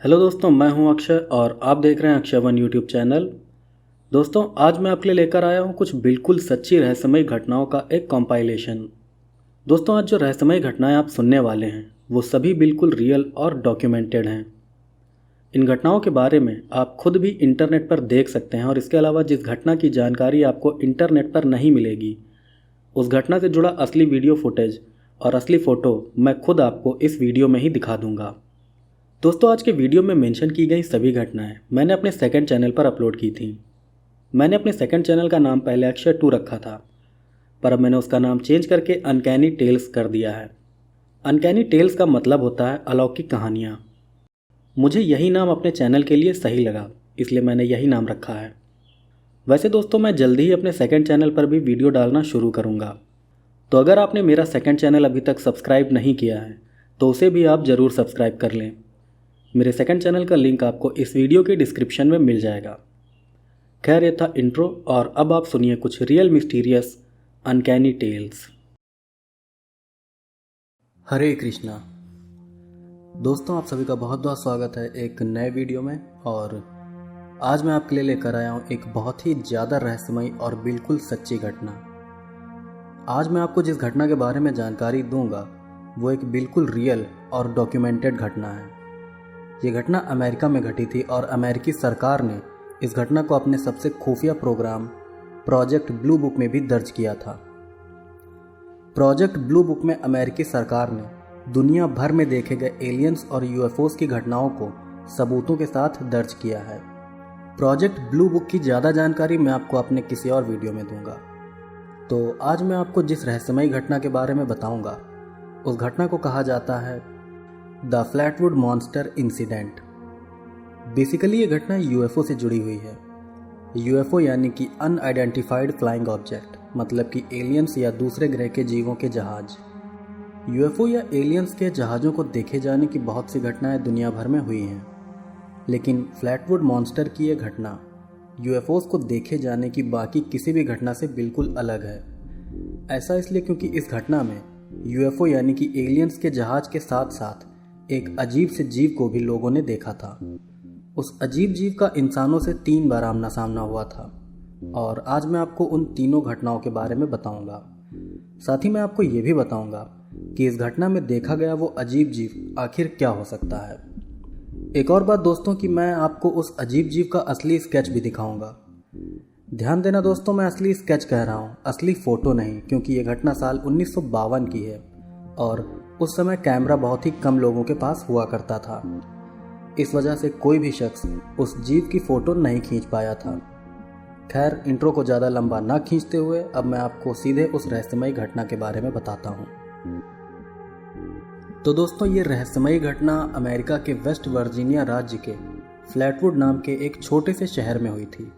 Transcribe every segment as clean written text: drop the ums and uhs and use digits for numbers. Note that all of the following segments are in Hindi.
हेलो दोस्तों, मैं हूं अक्षय और आप देख रहे हैं अक्षय वन यूट्यूब चैनल। दोस्तों, आज मैं आपके लिए लेकर आया हूं कुछ बिल्कुल सच्ची रहस्यमयी घटनाओं का एक कंपाइलेशन। दोस्तों, आज जो रहस्यमयी घटनाएं आप सुनने वाले हैं वो सभी बिल्कुल रियल और डॉक्यूमेंटेड हैं। इन घटनाओं के बारे में आप खुद भी इंटरनेट पर देख सकते हैं और इसके अलावा जिस घटना की जानकारी आपको इंटरनेट पर नहीं मिलेगी, उस घटना से जुड़ा असली वीडियो फुटेज और असली फ़ोटो मैं खुद आपको इस वीडियो में ही दिखा दूंगा। दोस्तों, आज के वीडियो में मेंशन की गई सभी घटनाएं मैंने अपने सेकंड चैनल पर अपलोड की थी। मैंने अपने सेकंड चैनल का नाम पहले अक्षय 2 रखा था, पर अब मैंने उसका नाम चेंज करके अनकैनी टेल्स कर दिया है। अनकैनी टेल्स का मतलब होता है अलौकिक कहानियाँ। मुझे यही नाम अपने चैनल के लिए सही लगा, इसलिए मैंने यही नाम रखा है। वैसे दोस्तों, मैं जल्दी ही अपने सेकंड चैनल पर भी वीडियो डालना शुरू करूँगा, तो अगर आपने मेरा सेकंड चैनल अभी तक सब्सक्राइब नहीं किया है तो उसे भी आप ज़रूर सब्सक्राइब कर लें। मेरे सेकंड चैनल का लिंक आपको इस वीडियो के डिस्क्रिप्शन में मिल जाएगा। खैर, ये था इंट्रो और अब आप सुनिए कुछ रियल मिस्टीरियस अनकैनी टेल्स। हरे कृष्णा। दोस्तों, आप सभी का बहुत बहुत स्वागत है एक नए वीडियो में। और आज मैं आपके लिए लेकर आया हूँ एक बहुत ही ज़्यादा रहस्यमयी और बिल्कुल सच्ची घटना। आज मैं आपको जिस घटना के बारे में जानकारी दूंगा वो एक बिल्कुल रियल और डॉक्यूमेंटेड घटना है। ये घटना अमेरिका में घटी थी और अमेरिकी सरकार ने इस घटना को अपने सबसे खुफिया प्रोग्राम प्रोजेक्ट ब्लू बुक में भी दर्ज किया था। प्रोजेक्ट ब्लू बुक में अमेरिकी सरकार ने दुनिया भर में देखे गए एलियंस और यूएफओस की घटनाओं को सबूतों के साथ दर्ज किया है। प्रोजेक्ट ब्लू बुक की ज़्यादा जानकारी मैं आपको अपने किसी और वीडियो में दूंगा। तो आज मैं आपको जिस रहस्यमयी घटना के बारे में बताऊंगा उस घटना को कहा जाता है द फ्लैटवुड मॉन्स्टर इंसिडेंट। बेसिकली ये घटना यूएफओ से जुड़ी हुई है। यूएफओ यानी कि अनआइडेंटिफाइड फ्लाइंग ऑब्जेक्ट, मतलब कि एलियंस या दूसरे ग्रह के जीवों के जहाज। यूएफओ या एलियंस के जहाज़ों को देखे जाने की बहुत सी घटनाएं दुनिया भर में हुई हैं, लेकिन फ्लैटवुड मॉन्स्टर की यह घटना यूएफओस को देखे जाने की बाकी किसी भी घटना से बिल्कुल अलग है। ऐसा इसलिए क्योंकि इस घटना में यूएफओ यानी कि एलियंस के जहाज के साथ साथ एक अजीब से जीव को भी लोगों ने देखा था। उस अजीब जीव का इंसानों से 3 बार आमना सामना हुआ था और आज मैं आपको उन तीनों घटनाओं के बारे में बताऊंगा। साथ ही मैं आपको ये भी बताऊंगा कि इस घटना में देखा गया वो अजीब जीव आखिर क्या हो सकता है। एक और बात दोस्तों कि मैं आपको उस अजीब जीव का असली स्केच भी दिखाऊंगा। ध्यान देना दोस्तों, मैं असली स्केच कह रहा हूँ, असली फ़ोटो नहीं, क्योंकि ये घटना साल 1952 की है और उस समय कैमरा बहुत ही कम लोगों के पास हुआ करता था। इस वजह से कोई भी शख्स उस जीव की फ़ोटो नहीं खींच पाया था। खैर, इंट्रो को ज़्यादा लंबा ना खींचते हुए अब मैं आपको सीधे उस रहस्यमयी घटना के बारे में बताता हूँ। तो दोस्तों, ये रहस्यमयी घटना अमेरिका के वेस्ट वर्जीनिया राज्य के फ्लैटवुड नाम के एक छोटे से शहर में हुई थी।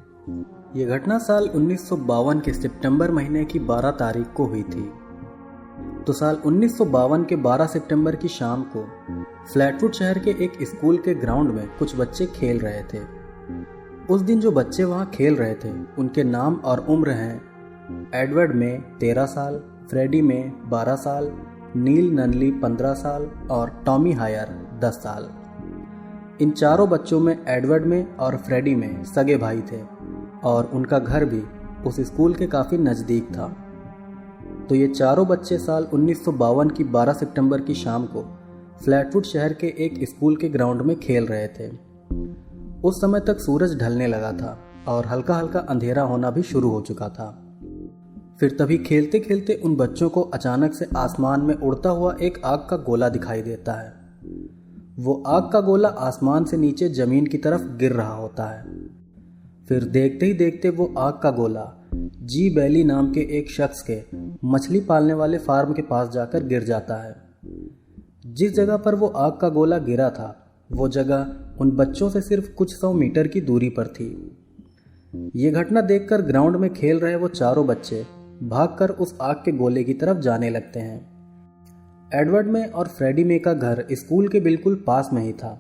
ये घटना साल 1952 के सितंबर महीने की 12 तारीख को हुई थी। तो साल 1952 के 12 सितंबर की शाम को फ्लैटवुड शहर के एक स्कूल के ग्राउंड में कुछ बच्चे खेल रहे थे। उस दिन जो बच्चे वहां खेल रहे थे उनके नाम और उम्र हैं एडवर्ड में 13 साल, फ्रेडी में 12 साल, नील ननली 15 साल और टॉमी हायर 10 साल। इन चारों बच्चों में एडवर्ड में और फ्रेडी में सगे भाई थे और उनका घर भी उस स्कूल के काफ़ी नज़दीक था। तो ये चारों बच्चे साल 1952 की 12 सितंबर की शाम को फ्लैटवुड शहर के एक स्कूल के ग्राउंड में खेल रहे थे। उस समय तक सूरज ढलने लगा था और हल्का हल्का अंधेरा होना भी शुरू हो चुका था। फिर तभी खेलते खेलते उन बच्चों को अचानक से आसमान में उड़ता हुआ एक आग का गोला दिखाई देता है। वो आग का गोला आसमान से नीचे जमीन की तरफ गिर रहा होता है। फिर देखते ही देखते वो आग का गोला जी बैली नाम के एक शख्स के मछली पालने वाले फार्म के पास जाकर गिर जाता है। जिस जगह पर वो आग का गोला गिरा था वो जगह उन बच्चों से सिर्फ कुछ 100 मीटर की दूरी पर थी। ये घटना देखकर ग्राउंड में खेल रहे वो चारों बच्चे भागकर उस आग के गोले की तरफ जाने लगते हैं। एडवर्ड में और फ्रेडी में का घर स्कूल के बिल्कुल पास में ही था,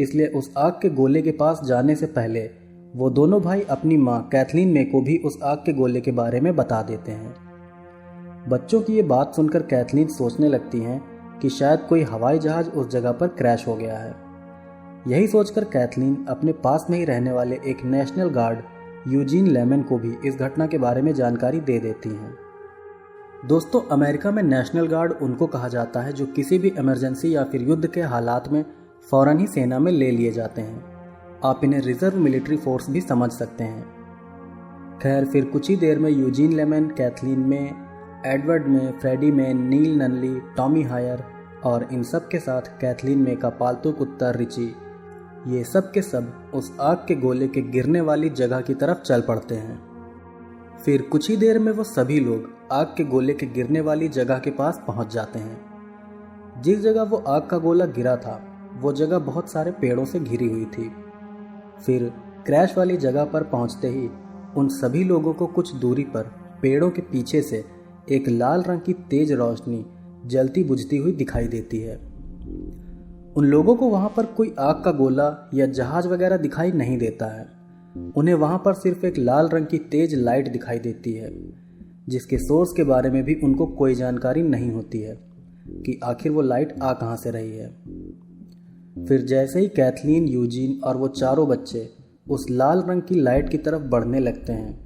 इसलिए उस आग के गोले के पास जाने से पहले वो दोनों भाई अपनी माँ कैथलीन में को भी उस आग के गोले के बारे में बता देते हैं। बच्चों की ये बात सुनकर कैथलीन सोचने लगती हैं कि शायद कोई हवाई जहाज उस जगह पर क्रैश हो गया है। यही सोचकर कैथलीन अपने पास में ही रहने वाले एक नेशनल गार्ड यूजीन लेमन को भी इस घटना के बारे में जानकारी दे देती हैं। दोस्तों, अमेरिका में नेशनल गार्ड उनको कहा जाता है जो किसी भी इमरजेंसी या फिर युद्ध के हालात में फौरन ही सेना में ले लिए जाते हैं। आप इन्हें रिजर्व मिलिट्री फोर्स भी समझ सकते हैं। खैर, फिर कुछ ही देर में यूजीन लेमन, कैथलीन में, एडवर्ड में, फ्रेडी में, नील ननली, टॉमी हायर और इन सब के साथ कैथलीन में का पालतू कुत्ता रिची, ये सब के सब उस आग के गोले के गिरने वाली जगह की तरफ चल पड़ते हैं। फिर कुछ ही देर में वो सभी लोग आग के गोले के गिरने वाली जगह के पास पहुंच जाते हैं। जिस जगह वो आग का गोला गिरा था वो जगह बहुत सारे पेड़ों से घिरी हुई थी। फिर क्रैश वाली जगह पर पहुंचते ही उन सभी लोगों को कुछ दूरी पर पेड़ों के पीछे से एक लाल रंग की तेज रोशनी जलती बुझती हुई दिखाई देती है। उन लोगों को वहां पर कोई आग का गोला या जहाज वगैरह दिखाई नहीं देता है। उन्हें वहां पर सिर्फ एक लाल रंग की तेज लाइट दिखाई देती है, जिसके सोर्स के बारे में भी उनको कोई जानकारी नहीं होती है कि आखिर वो लाइट आ कहां से रही है। फिर जैसे ही कैथलीन, यूजीन और वो चारों बच्चे उस लाल रंग की लाइट की तरफ बढ़ने लगते हैं,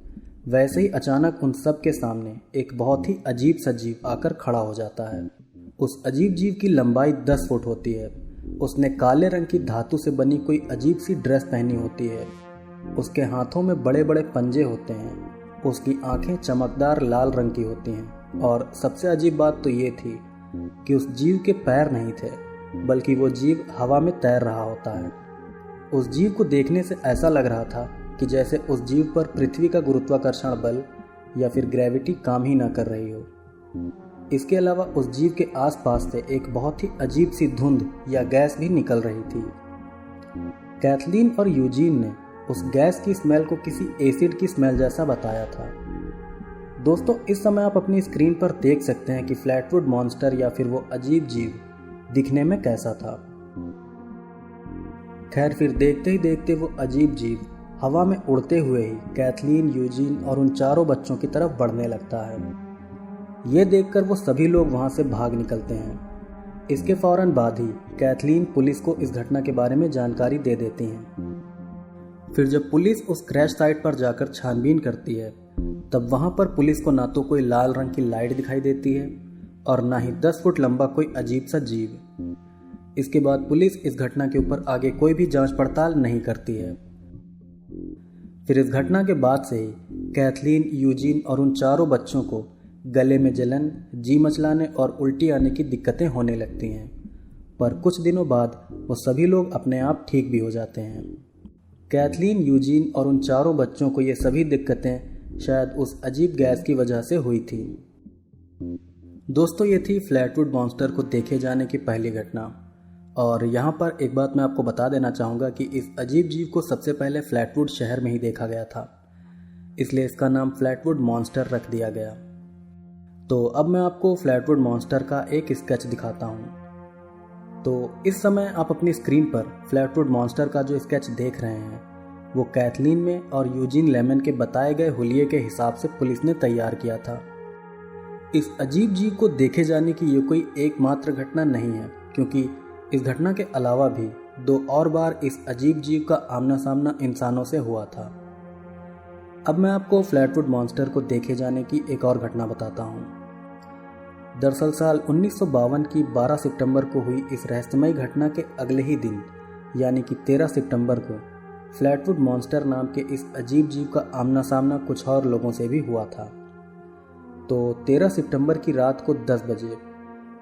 वैसे ही अचानक उन सब के सामने एक बहुत ही अजीब सा जीव आकर खड़ा हो जाता है। उस अजीब जीव की लंबाई 10 फुट होती है। उसने काले रंग की धातु से बनी कोई अजीब सी ड्रेस पहनी होती है। उसके हाथों में बड़े बड़े पंजे होते हैं। उसकी आंखें चमकदार लाल रंग की होती हैं। और सबसे अजीब बात तो ये थी कि उस जीव के पैर नहीं थे, बल्कि वो जीव हवा में तैर रहा होता है। उस जीव को देखने से ऐसा लग रहा था कि जैसे उस जीव पर पृथ्वी का गुरुत्वाकर्षण बल या फिर ग्रेविटी काम ही ना कर रही हो। इसके अलावा उस जीव के आसपास से एक बहुत ही अजीब सी धुंध या गैस भी निकल रही थी। कैथलीन और यूजीन ने उस गैस की स्मेल को किसी एसिड की स्मेल जैसा बताया था। दोस्तों, इस समय आप अपनी स्क्रीन पर देख सकते हैं कि फ्लैटवुड मॉन्स्टर या फिर वो अजीब जीव दिखने में कैसा था। खैर, फिर देखते ही देखते वो अजीब जीव हवा में उड़ते हुए ही कैथलीन, यूजीन और उन चारों बच्चों की तरफ बढ़ने लगता है। ये देखकर वो सभी लोग वहां से भाग निकलते हैं। इसके फौरन बाद ही कैथलीन पुलिस को इस घटना के बारे में जानकारी दे देती हैं। फिर जब पुलिस उस क्रैश साइट पर जाकर छानबीन करती है, तब वहां पर पुलिस को ना तो कोई लाल रंग की लाइट दिखाई देती है और ना ही 10 फुट लंबा कोई अजीब सा जीव। इसके बाद पुलिस इस घटना के ऊपर आगे कोई भी जांच पड़ताल नहीं करती है। फिर इस घटना के बाद से ही कैथलीन, यूजीन और उन चारों बच्चों को गले में जलन, जी मचलाने और उल्टी आने की दिक्कतें होने लगती हैं। पर कुछ दिनों बाद वो सभी लोग अपने आप ठीक भी हो जाते हैं। कैथलीन, यूजीन और उन चारों बच्चों को ये सभी दिक्कतें शायद उस अजीब गैस की वजह से हुई थी। दोस्तों, ये थी फ्लैटवुड मॉन्स्टर को देखे जाने की पहली घटना। और यहाँ पर एक बात मैं आपको बता देना चाहूँगा कि इस अजीब जीव को सबसे पहले फ्लैटवुड शहर में ही देखा गया था, इसलिए इसका नाम फ्लैटवुड मॉन्स्टर रख दिया गया। तो अब मैं आपको फ्लैटवुड मॉन्स्टर का एक स्केच दिखाता हूँ। तो इस समय आप अपनी स्क्रीन पर फ्लैटवुड मॉन्स्टर का जो स्केच देख रहे हैं, वो कैथलीन में और यूजीन लेमन के बताए गए हुलिये के हिसाब से पुलिस ने तैयार किया था। इस अजीब जीव को देखे जाने की ये कोई एकमात्र घटना नहीं है, क्योंकि इस घटना के अलावा भी 2 और बार इस अजीब जीव का आमना सामना इंसानों से हुआ था। अब मैं आपको फ्लैटवुड मॉन्स्टर को देखे जाने की एक और घटना बताता हूँ। दरअसल साल 1952 की 12 सितंबर को हुई इस रहस्यमयी घटना के अगले ही दिन, यानी कि 13 सितंबर को, फ्लैटवुड मॉन्स्टर नाम के इस अजीब जीव का आमना सामना कुछ और लोगों से भी हुआ था। तो 13 सितंबर की रात को 10 बजे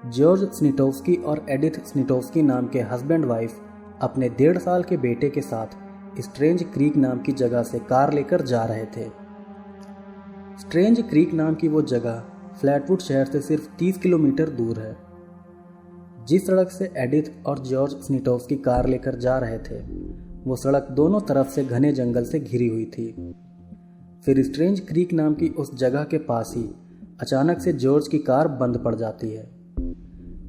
जॉर्ज स्निटोव्स्की और एडिथ स्निटोव्स्की नाम के हस्बैंड वाइफ अपने 1.5 साल के बेटे के साथ स्ट्रेंज क्रीक नाम की जगह से कार लेकर जा रहे थे। स्ट्रेंज क्रीक नाम की वो जगह फ्लैटवुड शहर से सिर्फ 30 किलोमीटर दूर है। जिस सड़क से एडिथ और जॉर्ज स्निटोव्स्की कार लेकर जा रहे थे, वो सड़क दोनों तरफ से घने जंगल से घिरी हुई थी। फिर स्ट्रेंज क्रीक नाम की उस जगह के पास ही अचानक से जॉर्ज की कार बंद पड़ जाती है।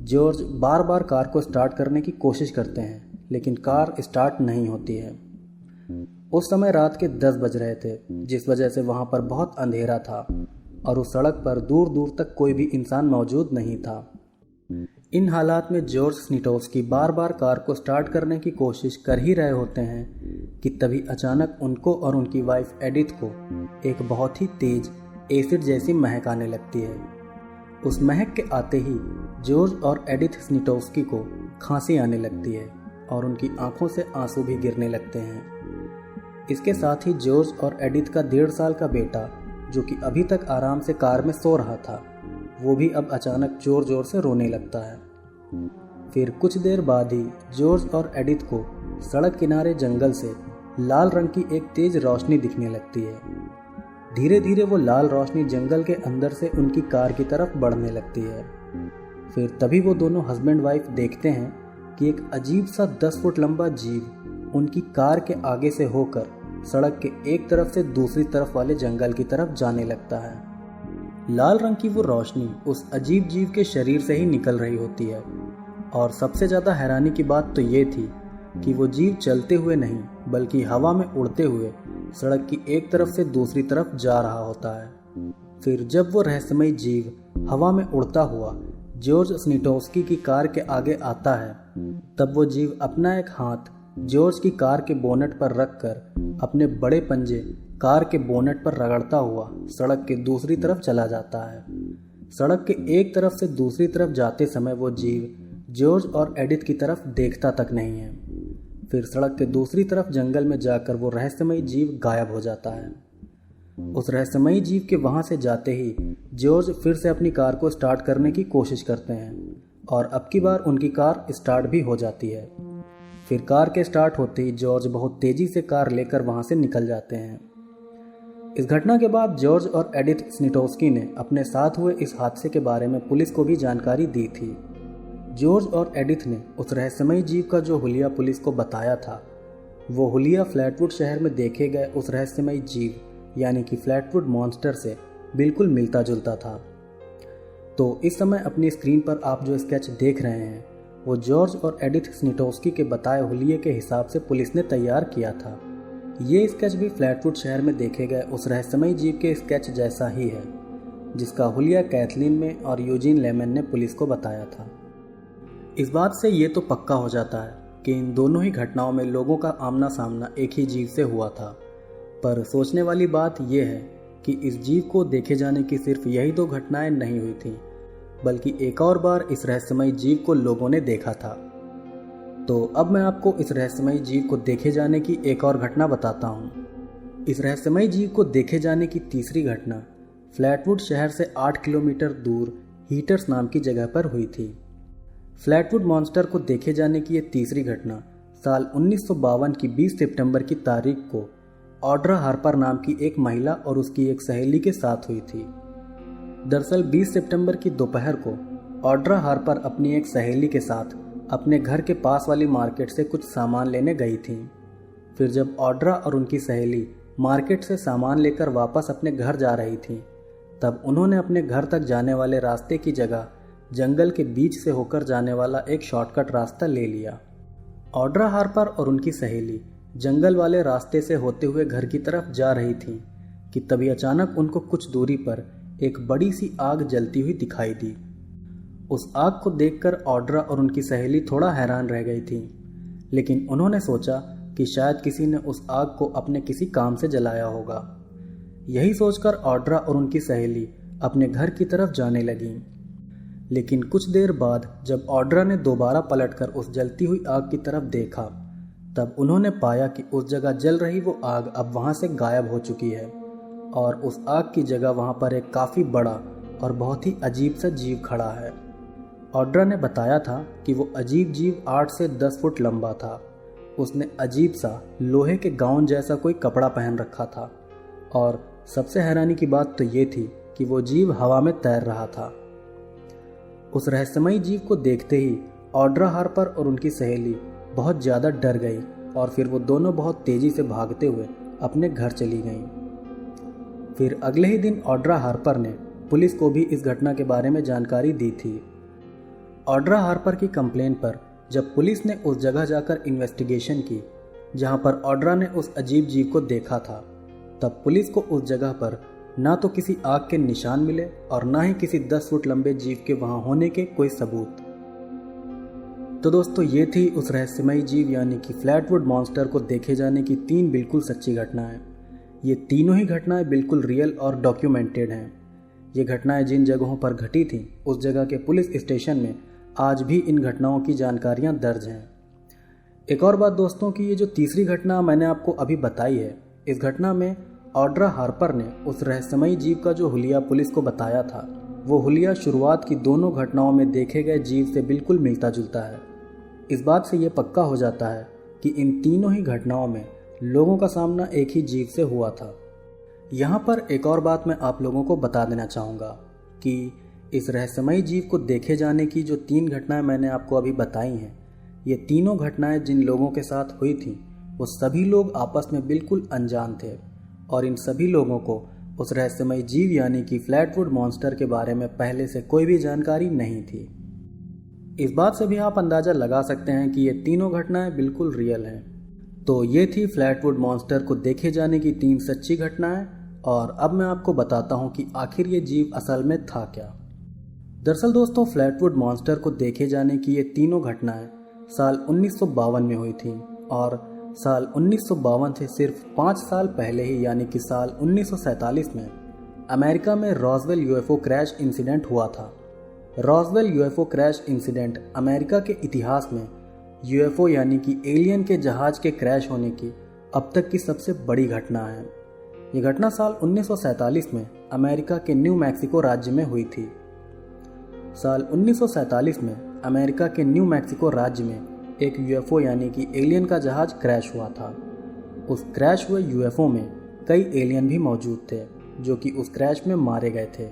जॉर्ज बार बार कार को स्टार्ट करने की कोशिश करते हैं, लेकिन कार स्टार्ट नहीं होती है। उस समय रात के 10 बज रहे थे, जिस वजह से वहां पर बहुत अंधेरा था और उस सड़क पर दूर दूर तक कोई भी इंसान मौजूद नहीं था। इन हालात में जॉर्ज स्निटोव्स्की बार बार कार को स्टार्ट करने की कोशिश कर ही रहे होते हैं कि तभी अचानक उनको और उनकी वाइफ एडिथ को एक बहुत ही तेज एसिड जैसी महक आने लगती है। उस महक के आते ही जॉर्ज और एडिथ स्निटोव्स्की को खांसी आने लगती है और उनकी आंखों से आंसू भी गिरने लगते हैं। इसके साथ ही जॉर्ज और एडिथ का 1.5 साल का बेटा, जो कि अभी तक आराम से कार में सो रहा था, वो भी अब अचानक जोर जोर से रोने लगता है। फिर कुछ देर बाद ही जॉर्ज और एडिथ को सड़क किनारे जंगल से लाल रंग की एक तेज रोशनी दिखने लगती है। धीरे धीरे वो लाल रोशनी जंगल के अंदर से उनकी कार की तरफ बढ़ने लगती है। फिर तभी वो दोनों हस्बैंड वाइफ देखते हैं कि एक अजीब सा 10 फुट लंबा जीव उनकी कार के आगे से होकर सड़क के एक तरफ से दूसरी तरफ वाले जंगल की तरफ जाने लगता है। लाल रंग की वो रोशनी उस अजीब जीव के शरीर से ही निकल रही होती है और सबसे ज़्यादा हैरानी की बात तो ये थी कि वो जीव चलते हुए नहीं बल्कि हवा में उड़ते हुए सड़क की एक तरफ से दूसरी तरफ जा रहा होता है। फिर जब वो रहस्यमयी जीव हवा में उड़ता हुआ जॉर्ज स्निटोव्स्की की कार के आगे आता है, तब वो जीव अपना एक हाथ जॉर्ज की कार के बोनट पर रखकर अपने बड़े पंजे कार के बोनट पर रगड़ता हुआ सड़क के दूसरी तरफ चला जाता है। सड़क के एक तरफ से दूसरी तरफ जाते समय वो जीव जॉर्ज और एडिथ की तरफ देखता तक नहीं है। फिर सड़क के दूसरी तरफ जंगल में जाकर वो रहस्यमयी जीव गायब हो जाता है। उस रहस्यमयी जीव के वहां से जाते ही जॉर्ज फिर से अपनी कार को स्टार्ट करने की कोशिश करते हैं और अब की बार उनकी कार स्टार्ट भी हो जाती है। फिर कार के स्टार्ट होते ही जॉर्ज बहुत तेजी से कार लेकर वहां से निकल जाते हैं। इस घटना के बाद जॉर्ज और एडिथ स्निटोव्स्की ने अपने साथ हुए इस हादसे के बारे में पुलिस को भी जानकारी दी थी। जॉर्ज और एडिथ ने उस रहस्यमयी जीव का जो हुलिया पुलिस को बताया था, वो हुलिया फ्लैटवुड शहर में देखे गए उस रहस्यमयी जीव यानी कि फ्लैटवुड मॉन्स्टर से बिल्कुल मिलता जुलता था। तो इस समय अपनी स्क्रीन पर आप जो स्केच देख रहे हैं वो जॉर्ज और एडिथ स्निटोव्स्की के बताए हुलिये के हिसाब से पुलिस ने तैयार किया था। ये स्केच भी फ्लैटवुड शहर में देखे गए उस रहस्यमयी जीव के स्केच जैसा ही है, जिसका हुलिया कैथलीन में और यूजीन लेमन ने पुलिस को बताया था। इस बात से ये तो पक्का हो जाता है कि इन दोनों ही घटनाओं में लोगों का आमना सामना एक ही जीव से हुआ था। पर सोचने वाली बात यह है कि इस जीव को देखे जाने की सिर्फ यही 2 घटनाएं नहीं हुई थी, बल्कि एक और बार इस रहस्यमयी जीव को लोगों ने देखा था। तो अब मैं आपको इस रहस्यमयी जीव को देखे जाने की एक और घटना बताता हूँ। इस रहस्यमयी जीव को देखे जाने की तीसरी घटना फ्लैटवुड शहर से 8 किलोमीटर दूर हीटर्स नाम की जगह पर हुई थी। फ्लैटवुड मॉन्स्टर को देखे जाने की ये तीसरी घटना साल 1952 की 20 सितंबर की तारीख को ऑड्रा हार्पर नाम की एक महिला और उसकी एक सहेली के साथ हुई थी। दरअसल 20 सितंबर की दोपहर को ऑड्रा हार्पर अपनी एक सहेली के साथ अपने घर के पास वाली मार्केट से कुछ सामान लेने गई थी। फिर जब ऑड्रा और उनकी सहेली मार्केट से सामान लेकर वापस अपने घर जा रही थी, तब उन्होंने अपने घर तक जाने वाले रास्ते की जगह जंगल के बीच से होकर जाने वाला एक शॉर्टकट रास्ता ले लिया। ऑड्रा हार्पर और उनकी सहेली जंगल वाले रास्ते से होते हुए घर की तरफ जा रही थी कि तभी अचानक उनको कुछ दूरी पर एक बड़ी सी आग जलती हुई दिखाई दी। उस आग को देखकर ऑड्रा और उनकी सहेली थोड़ा हैरान रह गई थी, लेकिन उन्होंने सोचा कि शायद किसी ने उस आग को अपने किसी काम से जलाया होगा। यही सोचकर ऑड्रा और उनकी सहेली अपने घर की तरफ जाने लगी। लेकिन कुछ देर बाद जब ऑड्रा ने दोबारा पलटकर उस जलती हुई आग की तरफ देखा, तब उन्होंने पाया कि उस जगह जल रही वो आग अब वहां से गायब हो चुकी है और उस आग की जगह वहां पर एक काफ़ी बड़ा और बहुत ही अजीब सा जीव खड़ा है। ऑड्रा ने बताया था कि वो अजीब जीव 8 से 10 फुट लंबा था। उसने अजीब सा लोहे के गाउन जैसा कोई कपड़ा पहन रखा था और सबसे हैरानी की बात तो ये थी कि वो जीव हवा में तैर रहा था। उस रहस्यमयी जीव को देखते ही ऑड्रा हार्पर और उनकी सहेली बहुत ज़्यादा डर गई और फिर वो दोनों बहुत तेज़ी से भागते हुए अपने घर चली गईं। फिर अगले ही दिन ऑड्रा हार्पर ने पुलिस को भी इस घटना के बारे में जानकारी दी थी। ऑड्रा हार्पर की कंप्लेन पर जब पुलिस ने उस जगह जाकर इन्वेस्टिगेशन की जहां पर ऑड्रा ने उस अजीब जीव को देखा था, तब पुलिस को उस जगह पर ना तो किसी आग के निशान मिले और ना ही किसी 10 फुट लंबे जीव के वहां होने के कोई सबूत। तो दोस्तों ये थी उस रहस्यमयी जीव यानी कि फ्लैटवुड मॉन्स्टर को देखे जाने की 3 बिल्कुल सच्ची घटनाएं। ये तीनों ही घटनाएं बिल्कुल रियल और डॉक्यूमेंटेड हैं। ये घटनाएं जिन जगहों पर घटी थीं उस जगह के पुलिस स्टेशन में आज भी इन घटनाओं की जानकारियां दर्ज हैं। एक और बात दोस्तों की ये जो तीसरी घटना मैंने आपको अभी बताई है, इस घटना में ऑड्रा हार्पर ने उस रहस्यमयी जीव का जो हुलिया पुलिस को बताया था, वो हुलिया शुरुआत की दोनों घटनाओं में देखे गए जीव से बिल्कुल मिलता जुलता है। इस बात से ये पक्का हो जाता है कि इन तीनों ही घटनाओं में लोगों का सामना एक ही जीव से हुआ था। यहाँ पर एक और बात मैं आप लोगों को बता देना चाहूँगा कि इस रहस्यमयी जीव को देखे जाने की जो 3 घटनाएं मैंने आपको अभी बताई हैं, ये तीनों घटनाएं जिन लोगों के साथ हुई थी वो सभी लोग आपस में बिल्कुल अनजान थे और इन सभी लोगों को उस रहस्यमयी जीव यानी कि फ्लैटवुड मॉन्स्टर के बारे में पहले से कोई भी जानकारी नहीं थी। इस बात से भी आप अंदाज़ा लगा सकते हैं कि ये तीनों घटनाएं बिल्कुल रियल हैं। तो ये थी फ्लैटवुड मॉन्स्टर को देखे जाने की 3 सच्ची घटनाएं और अब मैं आपको बताता हूं कि आखिर ये जीव असल में था क्या। दरअसल दोस्तों फ्लैटवुड मॉन्स्टर को देखे जाने की ये तीनों घटनाएं साल 1952 में हुई थी और साल 1952 से सिर्फ 5 साल पहले ही यानी कि साल 1947 में अमेरिका में रॉसवेल यूएफओ क्रैश इंसिडेंट हुआ था। Roswell UFO crash incident America के इतिहास में यूएफओ यानी कि एलियन के जहाज के क्रैश होने की अब तक की सबसे बड़ी घटना है। ये घटना साल 1947 में अमेरिका के न्यू मैक्सिको राज्य में हुई थी। साल 1947 में अमेरिका के न्यू मैक्सिको राज्य में एक यूएफओ यानी कि एलियन का जहाज क्रैश हुआ था। उस क्रैश हुए यूएफओ में कई एलियन भी मौजूद थे जो कि उस क्रैश में मारे गए थे।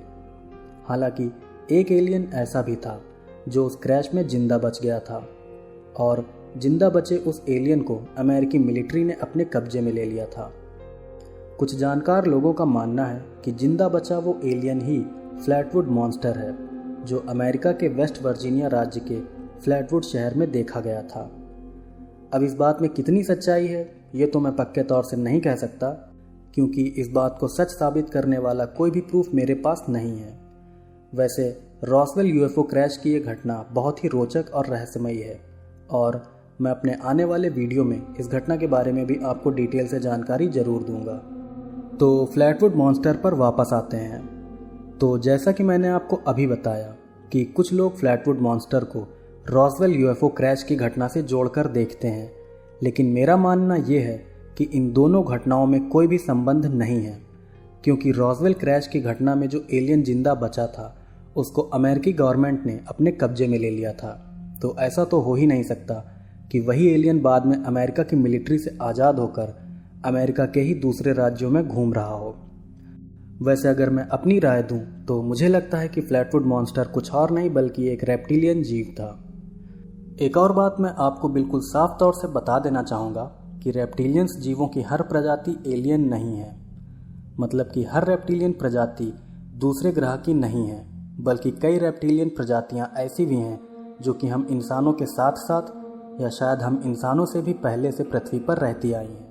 हालांकि एक एलियन ऐसा भी था जो उस क्रैश में जिंदा बच गया था और जिंदा बचे उस एलियन को अमेरिकी मिलिट्री ने अपने कब्जे में ले लिया था। कुछ जानकार लोगों का मानना है कि जिंदा बचा वो एलियन ही फ्लैटवुड मॉन्स्टर है जो अमेरिका के वेस्ट वर्जीनिया राज्य के फ्लैटवुड शहर में देखा गया था। अब इस बात में कितनी सच्चाई है ये तो मैं पक्के तौर से नहीं कह सकता, क्योंकि इस बात को सच साबित करने वाला कोई भी प्रूफ मेरे पास नहीं है। वैसे रॉसवेल यूएफओ क्रैश की ये घटना बहुत ही रोचक और रहस्यमयी है और मैं अपने आने वाले वीडियो में इस घटना के बारे में भी आपको डिटेल से जानकारी ज़रूर दूंगा। तो फ्लैटवुड मॉन्स्टर पर वापस आते हैं। तो जैसा कि मैंने आपको अभी बताया कि कुछ लोग फ्लैटवुड मॉन्स्टर को रॉसवेल यूएफओ क्रैश की घटना से जोड़कर देखते हैं, लेकिन मेरा मानना ये है कि इन दोनों घटनाओं में कोई भी संबंध नहीं है, क्योंकि रॉसवेल क्रैश की घटना में जो एलियन जिंदा बचा था उसको अमेरिकी गवर्नमेंट ने अपने कब्जे में ले लिया था। तो ऐसा तो हो ही नहीं सकता कि वही एलियन बाद में अमेरिका की मिलिट्री से आज़ाद होकर अमेरिका के ही दूसरे राज्यों में घूम रहा हो। वैसे अगर मैं अपनी राय दूं तो मुझे लगता है कि फ्लैटवुड मॉन्स्टर कुछ और नहीं बल्कि एक रेप्टिलियन जीव था। एक और बात मैं आपको बिल्कुल साफ तौर से बता देना चाहूँगा कि रेप्टिलियंस जीवों की हर प्रजाति एलियन नहीं है। मतलब कि हर रेप्टिलियन प्रजाति दूसरे ग्रह की नहीं है, बल्कि कई रेप्टिलियन प्रजातियां ऐसी भी हैं जो कि हम इंसानों के साथ साथ या शायद हम इंसानों से भी पहले से पृथ्वी पर रहती आई हैं।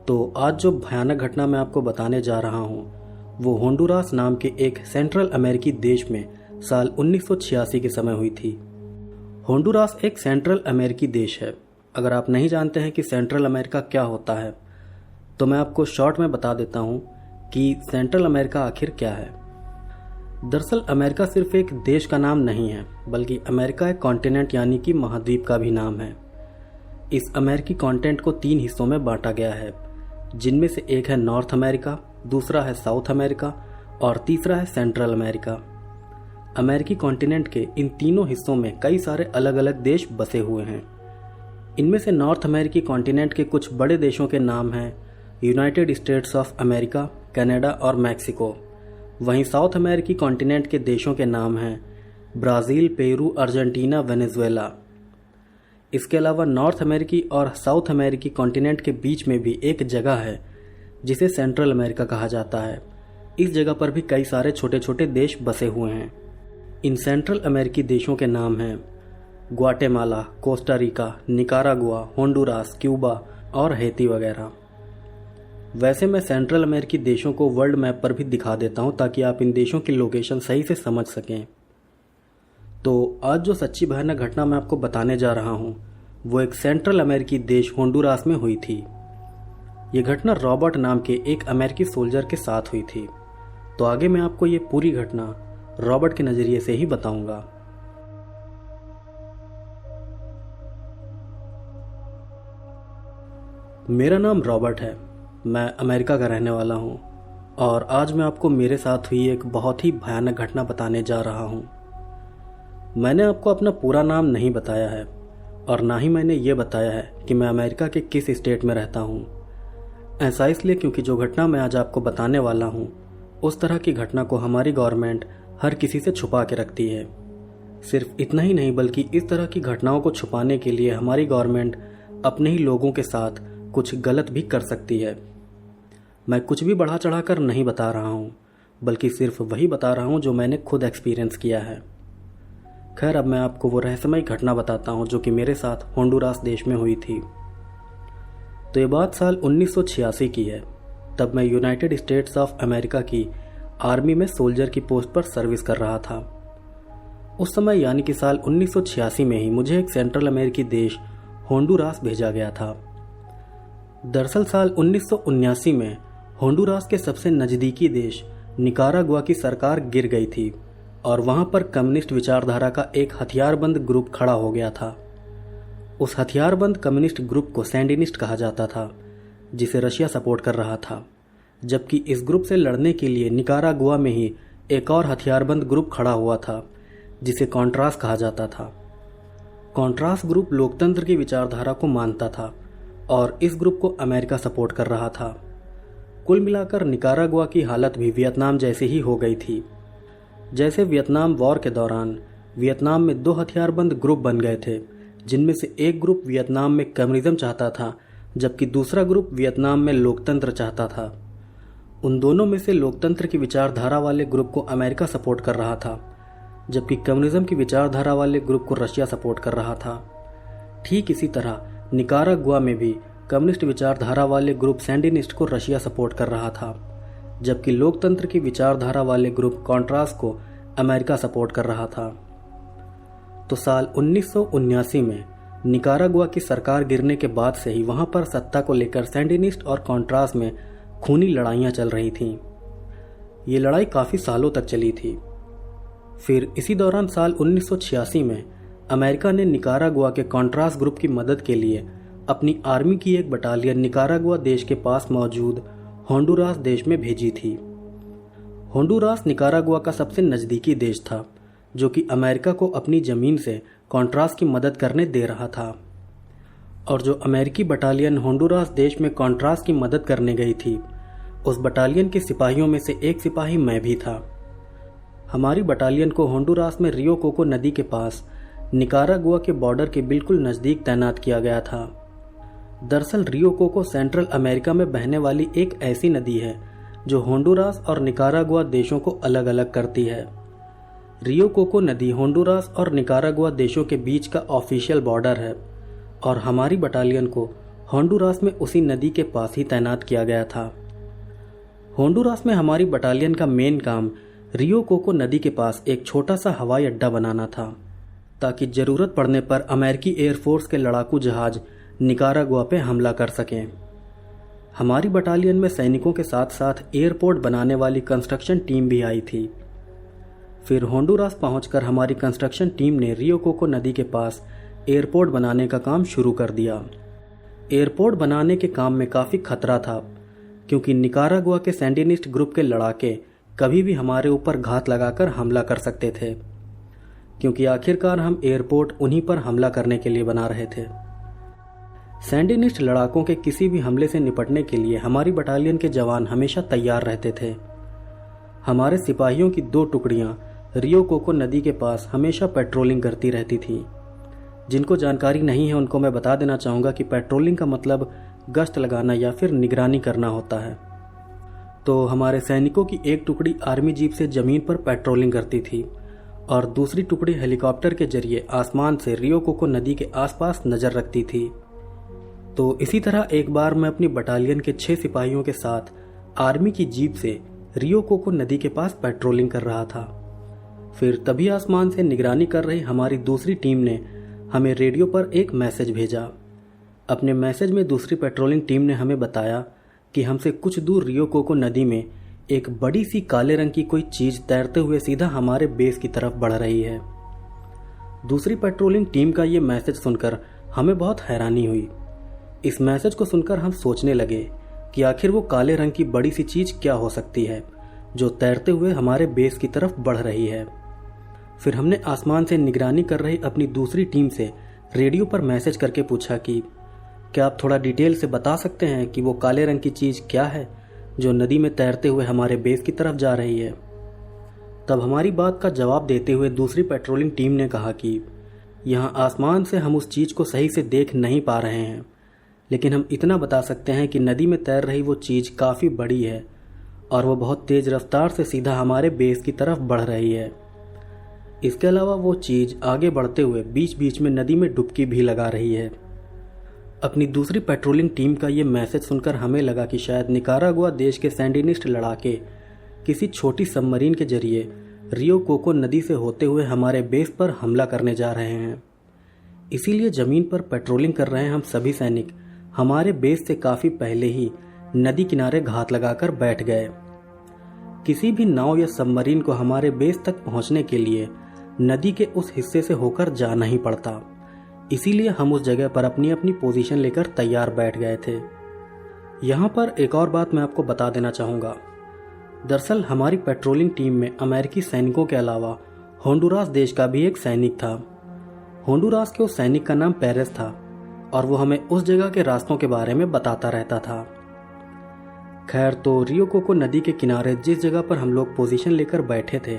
तो आज जो भयानक घटना मैं आपको बताने जा रहा हूँ वो होंडुरास नाम के एक सेंट्रल अमेरिकी देश में साल 1986 के समय हुई थी। होंडुरास एक सेंट्रल अमेरिकी देश है। अगर आप नहीं जानते हैं कि सेंट्रल अमेरिका क्या होता है तो मैं आपको शॉर्ट में बता देता हूँ कि सेंट्रल अमेरिका आखिर क्या है। दरअसल अमेरिका सिर्फ एक देश का नाम नहीं है, बल्कि अमेरिका एक कॉन्टिनेंट यानी कि महाद्वीप का भी नाम है। इस अमेरिकी कॉन्टिनेंट को 3 हिस्सों में बांटा गया है, जिनमें से एक है नॉर्थ अमेरिका, दूसरा है साउथ अमेरिका और तीसरा है सेंट्रल अमेरिका। अमेरिकी कॉन्टिनेंट के इन तीनों हिस्सों में कई सारे अलग अलग देश बसे हुए हैं। इनमें से नॉर्थ अमेरिकी कॉन्टिनेंट के कुछ बड़े देशों के नाम हैं United states of America, Canada और मैक्सिको। वहीं साउथ अमेरिकी कॉन्टिनेंट के देशों के नाम हैं ब्राज़ील, पेरू, अर्जेंटीना, वेनेजुएला। इसके अलावा नॉर्थ अमेरिकी और साउथ अमेरिकी कॉन्टिनेंट के बीच में भी एक जगह है जिसे सेंट्रल अमेरिका कहा जाता है। इस जगह पर भी कई सारे छोटे छोटे देश बसे हुए हैं। इन सेंट्रल अमेरिकी देशों के नाम हैं Guatemala, Costa Rica, Nicaragua, Honduras, Cuba और हैती वगैरह। वैसे मैं सेंट्रल अमेरिकी देशों को वर्ल्ड मैप पर भी दिखा देता हूँ ताकि आप इन देशों की लोकेशन सही से समझ सकें। तो आज जो सच्ची भयानक घटना मैं आपको बताने जा रहा हूँ वो एक सेंट्रल अमेरिकी देश होंडुरास में हुई थी। ये घटना रॉबर्ट नाम के एक अमेरिकी सोल्जर के साथ हुई थी। तो आगे मैं आपको ये पूरी घटना रॉबर्ट के नज़रिए से ही बताऊंगा। मेरा नाम रॉबर्ट है, मैं अमेरिका का रहने वाला हूँ और आज मैं आपको मेरे साथ हुई एक बहुत ही भयानक घटना बताने जा रहा हूँ। मैंने आपको अपना पूरा नाम नहीं बताया है और ना ही मैंने ये बताया है कि मैं अमेरिका के किस स्टेट में रहता हूँ। ऐसा इसलिए क्योंकि जो घटना मैं आज आपको बताने वाला हूँ उस तरह की घटना को हमारी गवर्नमेंट हर किसी से छुपा के रखती है। सिर्फ इतना ही नहीं बल्कि इस तरह की घटनाओं को छुपाने के लिए हमारी गवर्नमेंट अपने ही लोगों के साथ कुछ गलत भी कर सकती है। मैं कुछ भी बढ़ा चढ़ा कर नहीं बता रहा हूँ, बल्कि सिर्फ वही बता रहा हूँ जो मैंने खुद एक्सपीरियंस किया है। खैर, अब मैं आपको वो रहस्यमय घटना बताता हूँ जो कि मेरे साथ होंडुरास देश में हुई थी। तो ये बात साल 1986 की है। तब मैं यूनाइटेड स्टेट्स ऑफ अमेरिका की आर्मी में सोल्जर की पोस्ट पर सर्विस कर रहा था। उस समय यानी कि साल 1986 में ही मुझे एक सेंट्रल अमेरिकी देश होंडुरास भेजा गया था। दरअसल साल 1979 में होंडुरास के सबसे नज़दीकी देश निकारागुआ की सरकार गिर गई थी और वहां पर कम्युनिस्ट विचारधारा का एक हथियारबंद ग्रुप खड़ा हो गया था। उस हथियारबंद कम्युनिस्ट ग्रुप को सैंडिनिस्ट कहा जाता था, जिसे रशिया सपोर्ट कर रहा था। जबकि इस ग्रुप से लड़ने के लिए निकारागुआ में ही एक और हथियारबंद ग्रुप खड़ा हुआ था जिसे कॉन्ट्रास कहा जाता था। कॉन्ट्रास ग्रुप लोकतंत्र की विचारधारा को मानता था और इस ग्रुप को अमेरिका सपोर्ट कर रहा था। कुल मिलाकर निकारागुआ की हालत भी वियतनाम जैसे ही हो गई थी। जैसे वियतनाम वॉर के दौरान वियतनाम में दो हथियारबंद ग्रुप बन गए थे, जिनमें से एक ग्रुप वियतनाम में कम्युनिज्म चाहता था जबकि दूसरा ग्रुप वियतनाम में लोकतंत्र चाहता था। उन दोनों में से लोकतंत्र की विचारधारा वाले ग्रुप को अमेरिका सपोर्ट कर रहा था, जबकि कम्युनिज्म की विचारधारा वाले ग्रुप को रशिया सपोर्ट कर रहा था। ठीक इसी तरह निकारागुआ में भी कम्युनिस्ट विचारधारा वाले ग्रुप सैंडिनिस्ट को रशिया सपोर्ट कर रहा था, जबकि लोकतंत्र की विचारधारा वाले ग्रुप कॉन्ट्रास को अमेरिका सपोर्ट कर रहा था। तो साल 1979 में निकारागुआ की सरकार गिरने के बाद से ही वहां पर सत्ता को लेकर सैंडिनिस्ट और कॉन्ट्रास में खूनी लड़ाइयां चल रही थीं। ये लड़ाई काफ़ी सालों तक चली थी। फिर इसी दौरान साल 1986 में अमेरिका ने निकारागुआ के कॉन्ट्रास ग्रुप की मदद के लिए अपनी आर्मी की एक बटालियन निकारागुआ देश के पास मौजूद होंडुरास देश में भेजी थी। होंडुरास निकारागुआ का सबसे नज़दीकी देश था जो कि अमेरिका को अपनी ज़मीन से कॉन्ट्रास की मदद करने दे रहा था। और जो अमेरिकी बटालियन होंडुरास देश में कॉन्ट्रास की मदद करने गई थी, उस बटालियन के सिपाहियों में से एक सिपाही मैं भी था। हमारी बटालियन को होंडुरास में रियो कोको नदी के पास निकारागुआ के बॉर्डर के बिल्कुल नज़दीक तैनात किया गया था। दरअसल रियो कोको सेंट्रल अमेरिका में बहने वाली एक ऐसी नदी है जो होंडुरास और निकारागुआ देशों को अलग अलग करती है। रियो कोको नदी होंडुरास और निकारागुआ देशों के बीच का ऑफिशियल बॉर्डर है और हमारी बटालियन को होंडुरास में उसी नदी के पास ही तैनात किया गया था। होंडुरास में हमारी बटालियन का मेन काम रियो कोको नदी के पास एक छोटा सा हवाई अड्डा बनाना था ताकि ज़रूरत पड़ने पर अमेरिकी एयरफोर्स के लड़ाकू जहाज निकारागुआ पे हमला कर सकें। हमारी बटालियन में सैनिकों के साथ साथ एयरपोर्ट बनाने वाली कंस्ट्रक्शन टीम भी आई थी। फिर होंडुरास पहुंचकर हमारी कंस्ट्रक्शन टीम ने रियो कोको नदी के पास एयरपोर्ट बनाने का काम शुरू कर दिया। एयरपोर्ट बनाने के काम में काफ़ी खतरा था क्योंकि निकारागुआ के सैंडिनिस्ट ग्रुप के लड़ाके कभी भी हमारे ऊपर घात लगाकर हमला कर सकते थे, क्योंकि आखिरकार हम एयरपोर्ट उन्हीं पर हमला करने के लिए बना रहे थे। सैंडिनिस्ट लड़ाकों के किसी भी हमले से निपटने के लिए हमारी बटालियन के जवान हमेशा तैयार रहते थे। हमारे सिपाहियों की 2 टुकड़ियां रियो कोको नदी के पास हमेशा पेट्रोलिंग करती रहती थीं। जिनको जानकारी नहीं है उनको मैं बता देना चाहूँगा कि पेट्रोलिंग का मतलब गश्त लगाना या फिर निगरानी करना होता है। तो हमारे सैनिकों की एक टुकड़ी आर्मी जीप से ज़मीन पर पेट्रोलिंग करती थी और दूसरी टुकड़ी हेलीकॉप्टर के जरिए आसमान से रियो कोको नदी के आसपास नज़र रखती थी। तो इसी तरह एक बार मैं अपनी बटालियन के 6 सिपाहियों के साथ आर्मी की जीप से रियो कोको नदी के पास पेट्रोलिंग कर रहा था। फिर तभी आसमान से निगरानी कर रही हमारी दूसरी टीम ने हमें रेडियो पर एक मैसेज भेजा। अपने मैसेज में दूसरी पेट्रोलिंग टीम ने हमें बताया कि हमसे कुछ दूर रियो कोको नदी में एक बड़ी सी काले रंग की कोई चीज तैरते हुए सीधा हमारे बेस की तरफ बढ़ रही है। दूसरी पेट्रोलिंग टीम का ये मैसेज सुनकर हमें बहुत हैरानी हुई। इस मैसेज को सुनकर हम सोचने लगे कि आखिर वो काले रंग की बड़ी सी चीज क्या हो सकती है जो तैरते हुए हमारे बेस की तरफ बढ़ रही है। फिर हमने आसमान से निगरानी कर रही अपनी दूसरी टीम से रेडियो पर मैसेज करके पूछा कि क्या आप थोड़ा डिटेल से बता सकते हैं कि वो काले रंग की चीज क्या है जो नदी में तैरते हुए हमारे बेस की तरफ जा रही है। तब हमारी बात का जवाब देते हुए दूसरी पेट्रोलिंग टीम ने कहा कि यहाँ आसमान से हम उस चीज को सही से देख नहीं पा रहे हैं, लेकिन हम इतना बता सकते हैं कि नदी में तैर रही वो चीज काफी बड़ी है और वो बहुत तेज रफ्तार से सीधा हमारे बेस की तरफ बढ़ रही है। इसके अलावा वो चीज आगे बढ़ते हुए बीच बीच में नदी में डुबकी भी लगा रही है। अपनी दूसरी पेट्रोलिंग टीम का ये मैसेज सुनकर हमें लगा कि शायद निकारागुआ देश के सैंडिनिस्ट लड़ाके किसी छोटी सबमरीन के जरिए रियो कोको नदी से होते हुए हमारे बेस पर हमला करने जा रहे हैं। इसीलिए जमीन पर पेट्रोलिंग कर रहे हम सभी सैनिक हमारे बेस से काफी पहले ही नदी किनारे घात लगाकर बैठ गए। किसी भी नाव या सबमरीन को हमारे बेस तक पहुंचने के लिए नदी के उस हिस्से से होकर जाना ही पड़ता। इसीलिए हम उस जगह पर अपनी अपनी पोजीशन लेकर तैयार बैठ गए थे। यहाँ पर एक और बात मैं आपको बता देना चाहूँगा। दरअसल हमारी पेट्रोलिंग टीम में अमेरिकी सैनिकों के अलावा होंडुरास देश का भी एक सैनिक था। होंडुरास के उस सैनिक का नाम पेरेस था और वो हमें उस जगह के रास्तों के बारे में बताता रहता था। खैर, तो रियो कोको नदी के किनारे जिस जगह पर हम लोग पोजीशन लेकर बैठे थे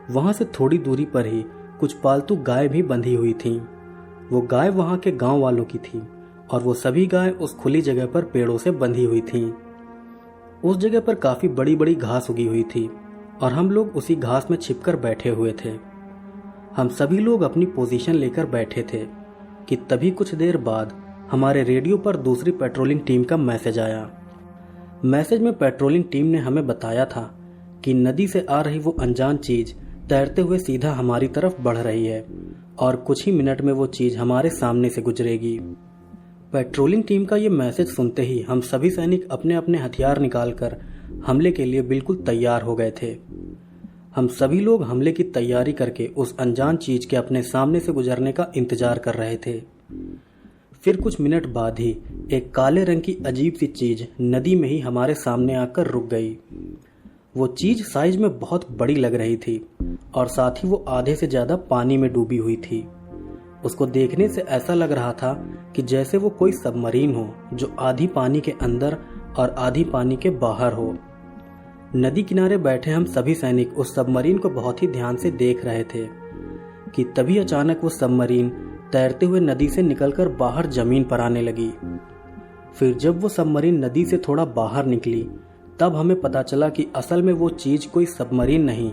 वहाँ से थोड़ी दूरी पर ही कुछ पालतू गाय भी बंधी हुई थीं। वो गाय वहाँ के गांव वालों की थी और वो सभी गाय उस खुली जगह पर पेड़ों से बंधी हुई थीं। उस जगह पर काफी बड़ी बड़ी घास उगी हुई थी और हम लोग उसी घास में छिपकर बैठे हुए थे। हम सभी लोग अपनी पोजीशन लेकर बैठे थे कि तभी कुछ देर बाद हमारे रेडियो पर दूसरी पेट्रोलिंग टीम का मैसेज आया। मैसेज में पेट्रोलिंग टीम ने हमें बताया था कि नदी से आ रही वो अनजान चीज तैरते हुए सीधा हमारी तरफ बढ़ रही है और कुछ ही मिनट में वो चीज हमारे सामने से गुजरेगी। पेट्रोलिंग टीम का ये मैसेज सुनते ही हम सभी सैनिक अपने अपने हथियार निकालकर हमले के लिए बिल्कुल तैयार हो गए थे। हम सभी लोग हमले की तैयारी करके उस अनजान चीज के अपने सामने से गुजरने का इंतजार कर रहे थे। फिर कुछ मिनट बाद ही एक काले रंग की अजीब सी चीज नदी में ही हमारे सामने आकर रुक गई। वो चीज साइज में बहुत बड़ी लग रही थी और साथ ही वो आधे से ज्यादा पानी में डूबी हुई थी। उसको देखने से ऐसा लग रहा था कि जैसे वो कोई सबमरीन हो जो आधी पानी के अंदर और आधी पानी के बाहर हो। नदी किनारे बैठे हम सभी सैनिक उस सबमरीन को बहुत ही ध्यान से देख रहे थे कि तभी अचानक वो सबमरीन तैरते हुए नदी से निकलकर बाहर जमीन पर आने लगी। फिर जब वो सबमरीन नदी से थोड़ा बाहर निकली तब हमें पता चला कि असल में वो चीज कोई सबमरीन नहीं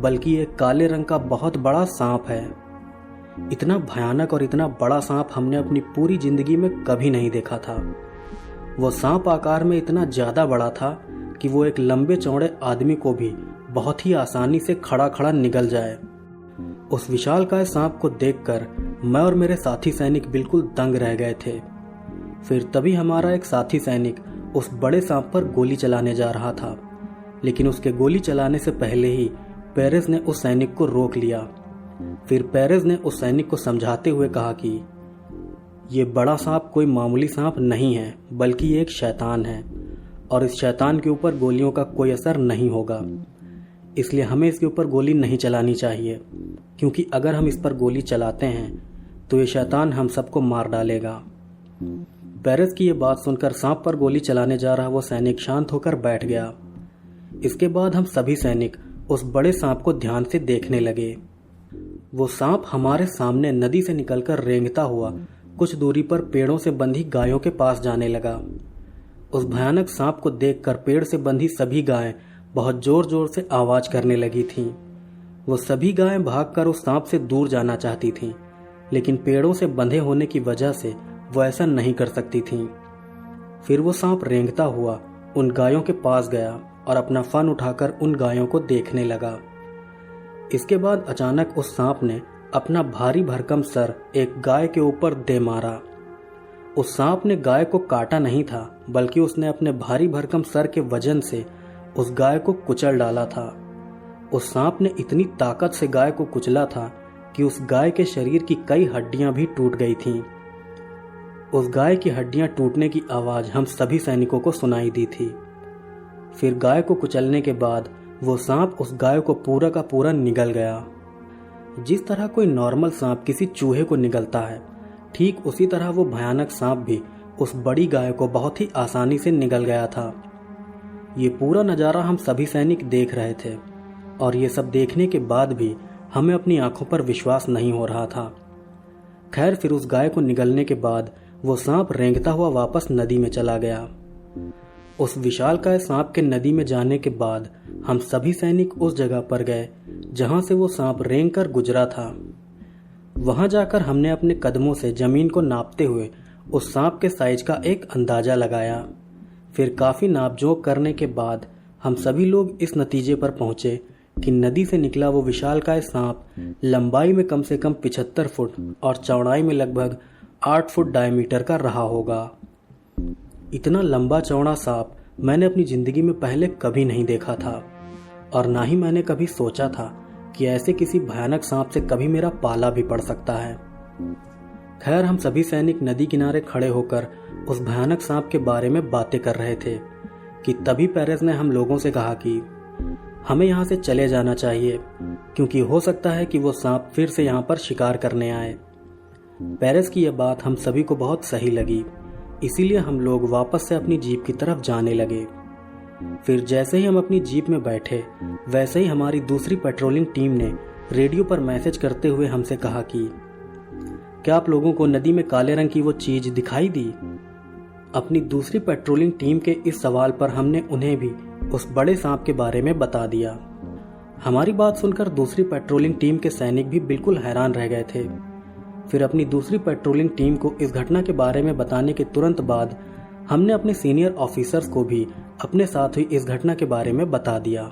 बल्कि एक काले रंग का बहुत बड़ा सांप है। इतना भयानक और इतना बड़ा सांप हमने अपनी पूरी जिंदगी में कभी नहीं देखा था। वो सांप आकार में इतना ज्यादा बड़ा था कि वो एक लंबे चौड़े आदमी को भी बहुत ही आसानी से खड़ा खड़ा निगल जाए। उस विशालकाय सांप को देखकर मैं और मेरे साथी सैनिक बिल्कुल दंग रह गए थे। फिर तभी हमारा एक साथी सैनिक उस बड़े सांप पर गोली चलाने जा रहा था, लेकिन उसके गोली चलाने से पहले ही पेरेस ने उस सैनिक को रोक लिया। फिर पेरेस ने उस सैनिक को समझाते हुए कहा कि ये बड़ा सांप कोई मामूली सांप नहीं है बल्कि ये एक शैतान है और इस शैतान के ऊपर गोलियों का कोई असर नहीं होगा, इसलिए हमें इसके ऊपर गोली नहीं चलानी चाहिए, क्योंकि अगर हम इस पर गोली चलाते हैं तो ये शैतान हम सबको मार डालेगा। पेरेस की ये बात सुनकर सांप पर गोली चलाने जा रहा वो सैनिक शांत होकर बैठ गया। इसके बाद हम सभी सैनिक उस बड़े सांप को ध्यान से देखने लगे। वो सांप हमारे सामने नदी से निकलकर रेंगता हुआ कुछ दूरी पर पेड़ों से बंधी गायों के पास जाने लगा। उस भयानक सांप को देखकर पेड़ से बंधी सभी गायें बहुत जोर जोर से आवाज करने लगी थीं। वो सभी गायें भागकर उस सांप से दूर जाना चाहती थीं, लेकिन पेड़ों से बंधे होने की वजह से वो ऐसा नहीं कर सकती थीं। फिर वो सांप रेंगता हुआ उन गायों के पास गया और अपना फन उठाकर उन गायों को देखने लगा। इसके बाद अचानक उस सांप ने अपना भारी भरकम सर एक गाय के ऊपर दे मारा। उस सांप ने गाय को काटा नहीं था, बल्कि उसने अपने भारी भरकम सर के वजन से उस गाय को कुचल डाला था। उस सांप ने इतनी ताकत से गाय को कुचला था कि उस गाय के शरीर की कई हड्डियां भी टूट गई थीं। उस गाय की हड्डियां टूटने की आवाज हम सभी सैनिकों को सुनाई दी थी। फिर गाय को कुचलने के बाद वो सांप उस गाय को पूरा का पूरा निगल गया। जिस तरह कोई नॉर्मल सांप किसी चूहे को निगलता है, ठीक उसी तरह वो भयानक सांप भी उस बड़ी गाय को बहुत ही आसानी से निगल गया था। ये पूरा नज़ारा हम सभी सैनिक देख रहे थे और ये सब देखने के बाद भी हमें अपनी आंखों पर विश्वास नहीं हो रहा था। खैर, फिर उस गाय को निगलने के बाद वो सांप रेंगता हुआ वापस नदी में चला गया। उस विशालकाय सांप के नदी में जाने के बाद हम सभी सैनिक उस जगह पर गए जहां से वो सांप रेंग कर गुजरा था। वहां जाकर हमने अपने कदमों से जमीन को नापते हुए उस सांप के साइज का एक अंदाजा लगाया। फिर काफी नापजोख करने के बाद हम सभी लोग इस नतीजे पर पहुंचे कि नदी से निकला वो विशालकाय सांप लंबाई में कम से कम 75 फुट और चौड़ाई में लगभग 8 फुट डायमीटर का रहा होगा। इतना लंबा चौड़ा सांप मैंने अपनी जिंदगी में पहले कभी नहीं देखा था और ना ही मैंने कभी सोचा था कि ऐसे किसी भयानक सांप से कभी मेरा पाला भी पड़ सकता है। खैर, हम सभी सैनिक नदी किनारे खड़े होकर उस भयानक सांप के बारे में बातें कर रहे थे कि तभी पेरेस ने हम लोगों से कहा कि हमें यहाँ से चले जाना चाहिए, क्योंकि हो सकता है कि वो सांप फिर से यहाँ पर शिकार करने आए। पेरेस की यह बात हम सभी को बहुत सही लगी, इसीलिए हम लोग वापस से अपनी जीप की तरफ जाने लगे। फिर जैसे ही हम अपनी जीप में बैठे, वैसे ही हमारी दूसरी पेट्रोलिंग टीम ने रेडियो पर मैसेज करते हुए हमसे कहा कि क्या आप लोगों को नदी में काले रंग की वो चीज दिखाई दी? अपनी दूसरी पेट्रोलिंग टीम के इस सवाल पर हमने उन्हें भी उस बड़े सांप के बारे में बता दिया। हमारी बात सुनकर दूसरी पेट्रोलिंग टीम के सैनिक भी बिल्कुल हैरान रह गए थे। फिर अपनी दूसरी पेट्रोलिंग टीम को इस घटना के बारे में बताने के तुरंत बाद हमने अपने सीनियर ऑफिसर्स को भी अपने साथ हुई इस घटना के बारे में बता दिया।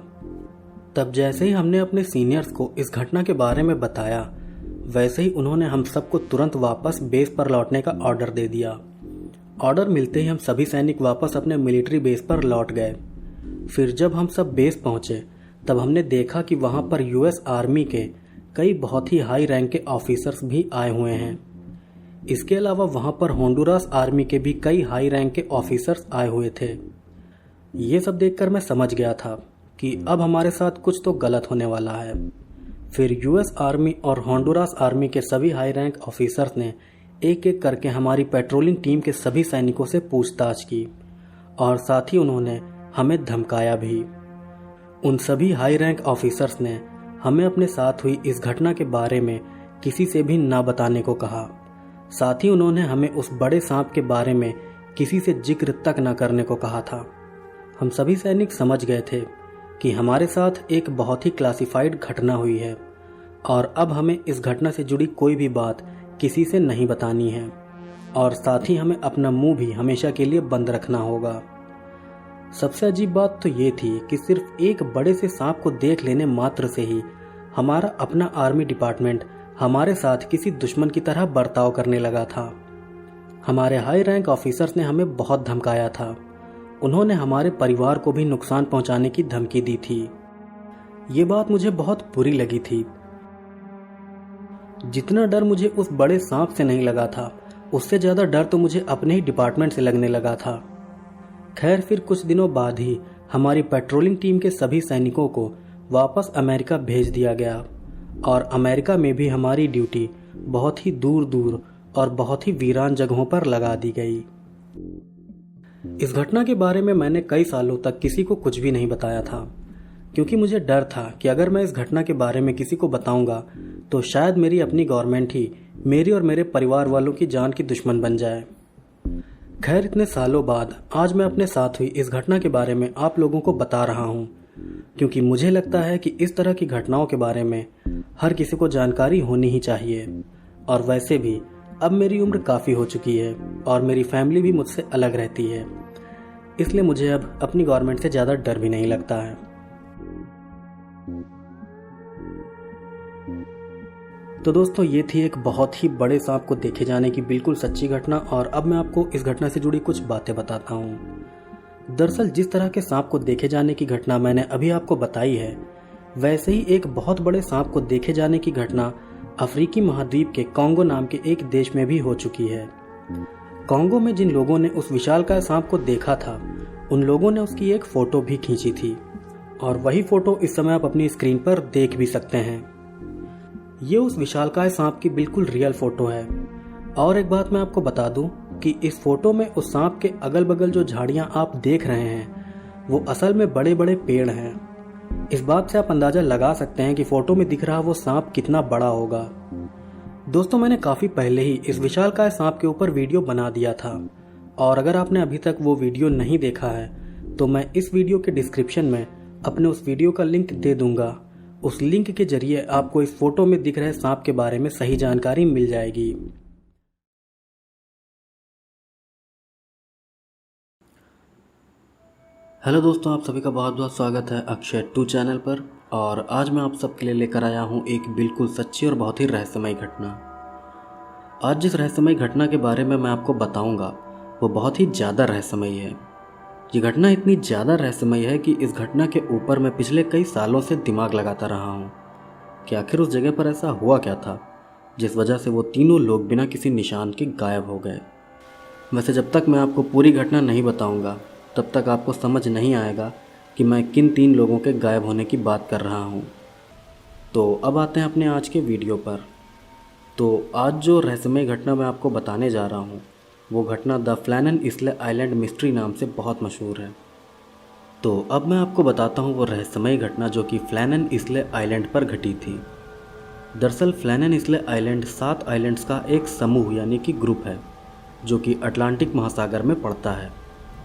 तब जैसे ही हमने अपने सीनियर्स को इस घटना के बारे में बताया, वैसे ही उन्होंने हम सबको तुरंत वापस बेस पर लौटने का ऑर्डर दे दिया। ऑर्डर मिलते ही हम सभी सैनिक वापस अपने मिलिट्री बेस पर लौट गए। फिर जब हम सब बेस पहुंचे, तब हमने देखा कि वहां पर यूएस आर्मी के कई बहुत ही हाई रैंक के ऑफिसर्स भी आए हुए हैं। इसके अलावा वहां पर होंडुरास आर्मी के भी कई हाई रैंक के ऑफिसर्स आए हुए थे। ये सब देखकर मैं समझ गया था कि अब हमारे साथ कुछ तो गलत होने वाला है। फिर यूएस आर्मी और होंडुरास आर्मी के सभी हाई रैंक ऑफिसर्स ने एक एक करके हमारी पेट्रोलिंग टीम के सभी सैनिकों से पूछताछ की और साथ ही उन्होंने हमें धमकाया भी। उन सभी हाई रैंक ऑफिसर्स ने हमें अपने साथ हुई इस घटना के बारे में किसी से भी ना बताने को कहा। साथ ही उन्होंने हमें उस बड़े सांप के बारे में किसी से जिक्र तक न करने को कहा था। हम सभी सैनिक समझ गए थे कि हमारे साथ एक बहुत ही क्लासिफाइड घटना हुई है और अब हमें इस घटना से जुड़ी कोई भी बात किसी से नहीं बतानी है और साथ ही हमें अपना मुंह भी हमेशा के लिए बंद रखना होगा। सबसे अजीब बात तो ये थी कि सिर्फ एक बड़े से सांप को देख लेने मात्र से ही हमारा अपना आर्मी डिपार्टमेंट हमारे साथ किसी दुश्मन की तरह बर्ताव करने लगा था। हमारे हाई रैंक ऑफिसर्स ने हमें बहुत धमकाया था। उन्होंने हमारे परिवार को भी नुकसान पहुंचाने की धमकी दी थी। ये बात मुझे बहुत बुरी लगी थी। जितना डर मुझे उस बड़े सांप से नहीं लगा था, उससे ज्यादा डर तो मुझे अपने ही डिपार्टमेंट से लगने लगा था। खैर, फिर कुछ दिनों बाद ही हमारी पेट्रोलिंग टीम के सभी सैनिकों को वापस अमेरिका भेज दिया गया और अमेरिका में भी हमारी ड्यूटी बहुत ही दूर दूर और बहुत ही वीरान जगहों पर लगा दी गई। इस घटना के बारे में मैंने कई सालों तक किसी को कुछ भी नहीं बताया था, क्योंकि मुझे डर था कि अगर मैं इस घटना के बारे में किसी को बताऊंगा तो शायद मेरी अपनी गवर्नमेंट ही मेरी और मेरे परिवार वालों की जान की दुश्मन बन जाए। खैर, इतने सालों बाद आज मैं अपने साथ हुई इस घटना के बारे में आप लोगों को बता रहा हूँ, क्योंकि मुझे लगता है कि इस तरह की घटनाओं के बारे में हर किसी को जानकारी होनी ही चाहिए। और वैसे भी अब मेरी उम्र काफ़ी हो चुकी है और मेरी फैमिली भी मुझसे अलग रहती है, इसलिए मुझे अब अपनी गवर्नमेंट से ज़्यादा डर भी नहीं लगता है। तो दोस्तों, ये थी एक बहुत ही बड़े सांप को देखे जाने की बिल्कुल सच्ची घटना, और अब मैं आपको इस घटना से जुड़ी कुछ बातें बताता हूँ। दरअसल जिस तरह के सांप को देखे जाने की घटना मैंने अभी आपको बताई है, वैसे ही एक बहुत बड़े सांप को देखे जाने की घटना अफ्रीकी महाद्वीप के कॉन्गो नाम के एक देश में भी हो चुकी है। कॉन्गो में जिन लोगों ने उस विशालकाय सांप को देखा था, उन लोगों ने उसकी एक फ़ोटो भी खींची थी, और वही फ़ोटो इस समय आप अपनी स्क्रीन पर देख भी सकते हैं। ये उस विशालकाय सांप की बिल्कुल रियल फ़ोटो है। और एक बात मैं आपको बता दूं कि इस फ़ोटो में उस सांप के अगल बगल जो झाड़ियां आप देख रहे हैं, वो असल में बड़े बड़े पेड़ हैं। इस बात से आप अंदाज़ा लगा सकते हैं कि फ़ोटो में दिख रहा वो सांप कितना बड़ा होगा। दोस्तों, मैंने काफ़ी पहले ही इस विशालकाय सांप के ऊपर वीडियो बना दिया था, और अगर आपने अभी तक वो वीडियो नहीं देखा है तो मैं इस वीडियो के डिस्क्रिप्शन में अपने उस वीडियो का लिंक दे दूंगा। उस लिंक के जरिए आपको इस फोटो में दिख रहे सांप के बारे में सही जानकारी मिल जाएगी। हेलो दोस्तों, आप सभी का बहुत बहुत स्वागत है अक्षय 2 चैनल पर। और आज मैं आप सबके लिए लेकर आया हूं एक बिल्कुल सच्ची और बहुत ही रहस्यमयी घटना। आज जिस रहस्यमयी घटना के बारे में मैं आपको बताऊंगा, वो बहुत ही ज़्यादा रहस्यमयी है। ये घटना इतनी ज़्यादा रहस्यमयी है कि इस घटना के ऊपर मैं पिछले कई सालों से दिमाग लगाता रहा हूँ कि आखिर उस जगह पर ऐसा हुआ क्या था जिस वजह से वो तीनों लोग बिना किसी निशान के गायब हो गए। वैसे जब तक मैं आपको पूरी घटना नहीं बताऊंगा, तब तक आपको समझ नहीं आएगा कि मैं किन 3 लोगों के गायब होने की बात कर रहा हूँ। तो अब आते हैं अपने आज के वीडियो पर। तो आज जो रहस्यमय घटना मैं आपको बताने जा रहा हूँ, वो घटना द फ्लैनन इसले आइलैंड मिस्ट्री नाम से बहुत मशहूर है। तो अब मैं आपको बताता हूँ वो रहस्यमय घटना जो कि फ्लैनन इसले आइलैंड पर घटी थी। दरअसल फ्लैनन इसले आइलैंड 7 आइलैंड्स का एक समूह यानी कि ग्रुप है, जो कि अटलांटिक महासागर में पड़ता है,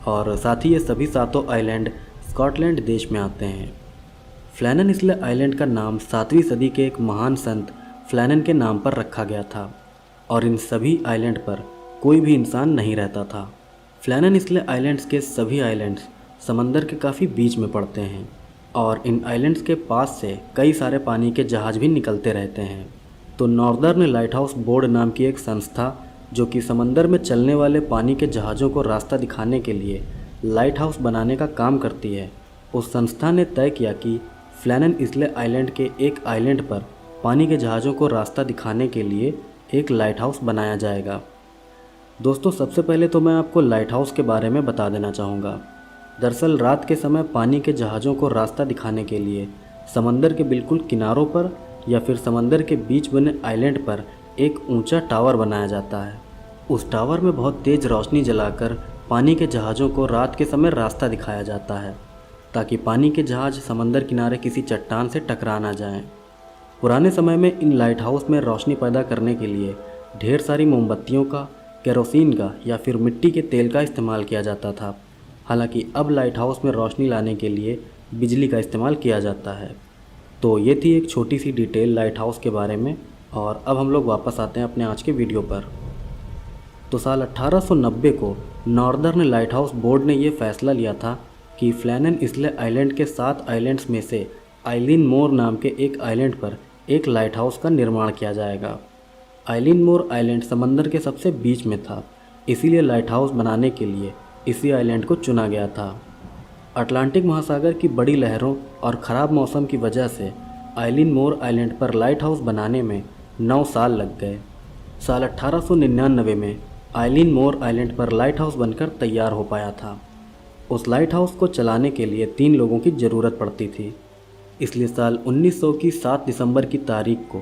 और साथ ही ये सभी 7 आइलैंड स्कॉटलैंड देश में आते हैं। फ्लैनन इसले आइलैंड का नाम 7वीं सदी के एक महान संत फ्लैनन के नाम पर रखा गया था, और इन सभी आइलैंड पर कोई भी इंसान नहीं रहता था। फ्लैनन इसले आइलैंड्स के सभी आइलैंड्स समंदर के काफ़ी बीच में पड़ते हैं, और इन आइलैंड्स के पास से कई सारे पानी के जहाज़ भी निकलते रहते हैं। तो नॉर्दर्न लाइट हाउस बोर्ड नाम की एक संस्था, जो कि समंदर में चलने वाले पानी के जहाज़ों को रास्ता दिखाने के लिए लाइट हाउस बनाने का काम करती है, उस संस्था ने तय किया कि फ्लैनन इसले आइलैंड के एक आइलैंड पर पानी के जहाज़ों को रास्ता दिखाने के लिए एक लाइट हाउस बनाया जाएगा। दोस्तों, सबसे पहले तो मैं आपको लाइट हाउस के बारे में बता देना चाहूँगा। दरअसल रात के समय पानी के जहाज़ों को रास्ता दिखाने के लिए समंदर के बिल्कुल किनारों पर या फिर समंदर के बीच बने आइलैंड पर एक ऊंचा टावर बनाया जाता है। उस टावर में बहुत तेज़ रोशनी जलाकर पानी के जहाज़ों को रात के समय रास्ता दिखाया जाता है, ताकि पानी के जहाज़ समंदर किनारे किसी चट्टान से टकरा ना जाएं। पुराने समय में इन लाइट हाउस में रोशनी पैदा करने के लिए ढेर सारी मोमबत्तियों का, केरोसिन का या फिर मिट्टी के तेल का इस्तेमाल किया जाता था। हालांकि अब लाइट हाउस में रोशनी लाने के लिए बिजली का इस्तेमाल किया जाता है। तो ये थी एक छोटी सी डिटेल लाइट हाउस के बारे में, और अब हम लोग वापस आते हैं अपने आज के वीडियो पर। तो साल 1890 को नॉर्दर्न लाइट हाउस बोर्ड ने ये फैसला लिया था कि फ्लैनन इसले आइलैंड के 7 आइलैंड्स में से आइलिन मोर नाम के एक आइलैंड पर एक लाइट हाउस का निर्माण किया जाएगा। आइलिन मोर आइलैंड समंदर के सबसे बीच में था, इसीलिए लाइट हाउस बनाने के लिए इसी आइलैंड को चुना गया था। अटलांटिक महासागर की बड़ी लहरों और ख़राब मौसम की वजह से आइलिन मोर आइलैंड पर लाइट हाउस बनाने में 9 साल लग गए। साल 1899 में आइलिन मोर आइलैंड पर लाइट हाउस बनकर तैयार हो पाया था। उस लाइट हाउस को चलाने के लिए 3 लोगों की ज़रूरत पड़ती थी, इसलिए साल 1900 की 7 दिसंबर की तारीख को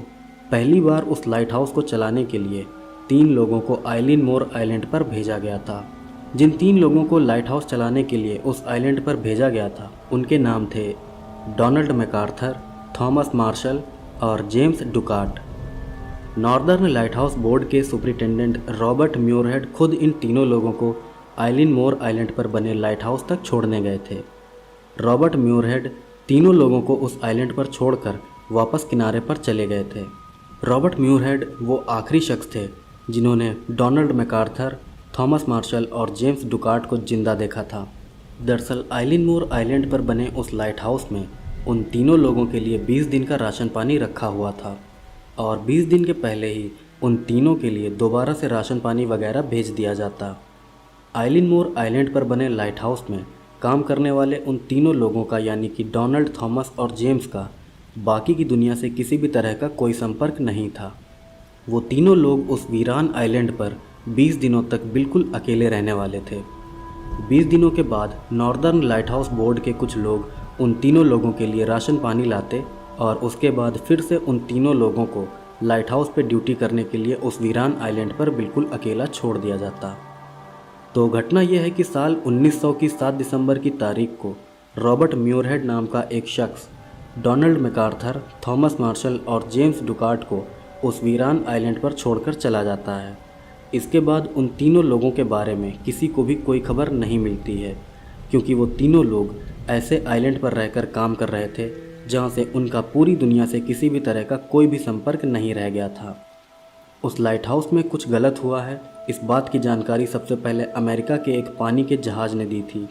पहली बार उस लाइट हाउस को चलाने के लिए 3 लोगों को आइलिन मोर आइलैंड पर भेजा गया था। जिन 3 लोगों को लाइट हाउस चलाने के लिए उस आइलैंड पर भेजा गया था, उनके नाम थे डोनाल्ड मैकार्थर, थॉमस मार्शल और James Ducat. Northern lighthouse board के सुपरिटेंडेंट रॉबर्ट म्यूरहेड खुद इन तीनों लोगों को आइलिन मोर आइलैंड पर बने लाइट हाउस तक छोड़ने गए थे। रॉबर्ट म्यूरहेड तीनों लोगों को उस आइलैंड पर छोड़कर वापस किनारे पर चले गए थे। रॉबर्ट म्यूरहेड वो आखिरी शख्स थे जिन्होंने डोनाल्ड मैकार्थर, थॉमस मार्शल और जेम्स डुकार्ट को जिंदा देखा था। दरअसल आइलिन मोर आइलैंड पर बने उस लाइट हाउस में उन तीनों लोगों के लिए 20 दिन का राशन पानी रखा हुआ था और 20 दिन के पहले ही उन तीनों के लिए दोबारा से राशन पानी वगैरह भेज दिया जाता। आइलिन मोर आइलैंड पर बने लाइट हाउस में काम करने वाले उन तीनों लोगों का यानी कि डोनाल्ड, थॉमस और जेम्स का बाकी की दुनिया से किसी भी तरह का कोई संपर्क नहीं था। वो तीनों लोग उस वीरान आइलैंड पर 20 दिनों तक बिल्कुल अकेले रहने वाले थे। 20 दिनों के बाद नॉर्दर्न लाइट हाउस बोर्ड के कुछ लोग उन तीनों लोगों के लिए राशन पानी लाते और उसके बाद फिर से उन तीनों लोगों को लाइट हाउस पर ड्यूटी करने के लिए उस वीरान आइलैंड पर बिल्कुल अकेला छोड़ दिया जाता। तो घटना यह है कि साल 1900 की 7 दिसंबर की तारीख को रॉबर्ट म्यूरहेड नाम का एक शख्स डोनाल्ड मैकार्थर, थॉमस मार्शल और जेम्स डुकार्ट को उस वीरान आइलैंड पर छोड़कर चला जाता है। इसके बाद उन तीनों लोगों के बारे में किसी को भी कोई खबर नहीं मिलती है, क्योंकि वो तीनों लोग ऐसे आइलैंड पर रहकर काम कर रहे थे जहाँ से उनका पूरी दुनिया से किसी भी तरह का कोई भी संपर्क नहीं रह गया था। उस लाइट हाउस में कुछ गलत हुआ है, इस बात की जानकारी सबसे पहले अमेरिका के एक पानी के जहाज़ ने दी थी।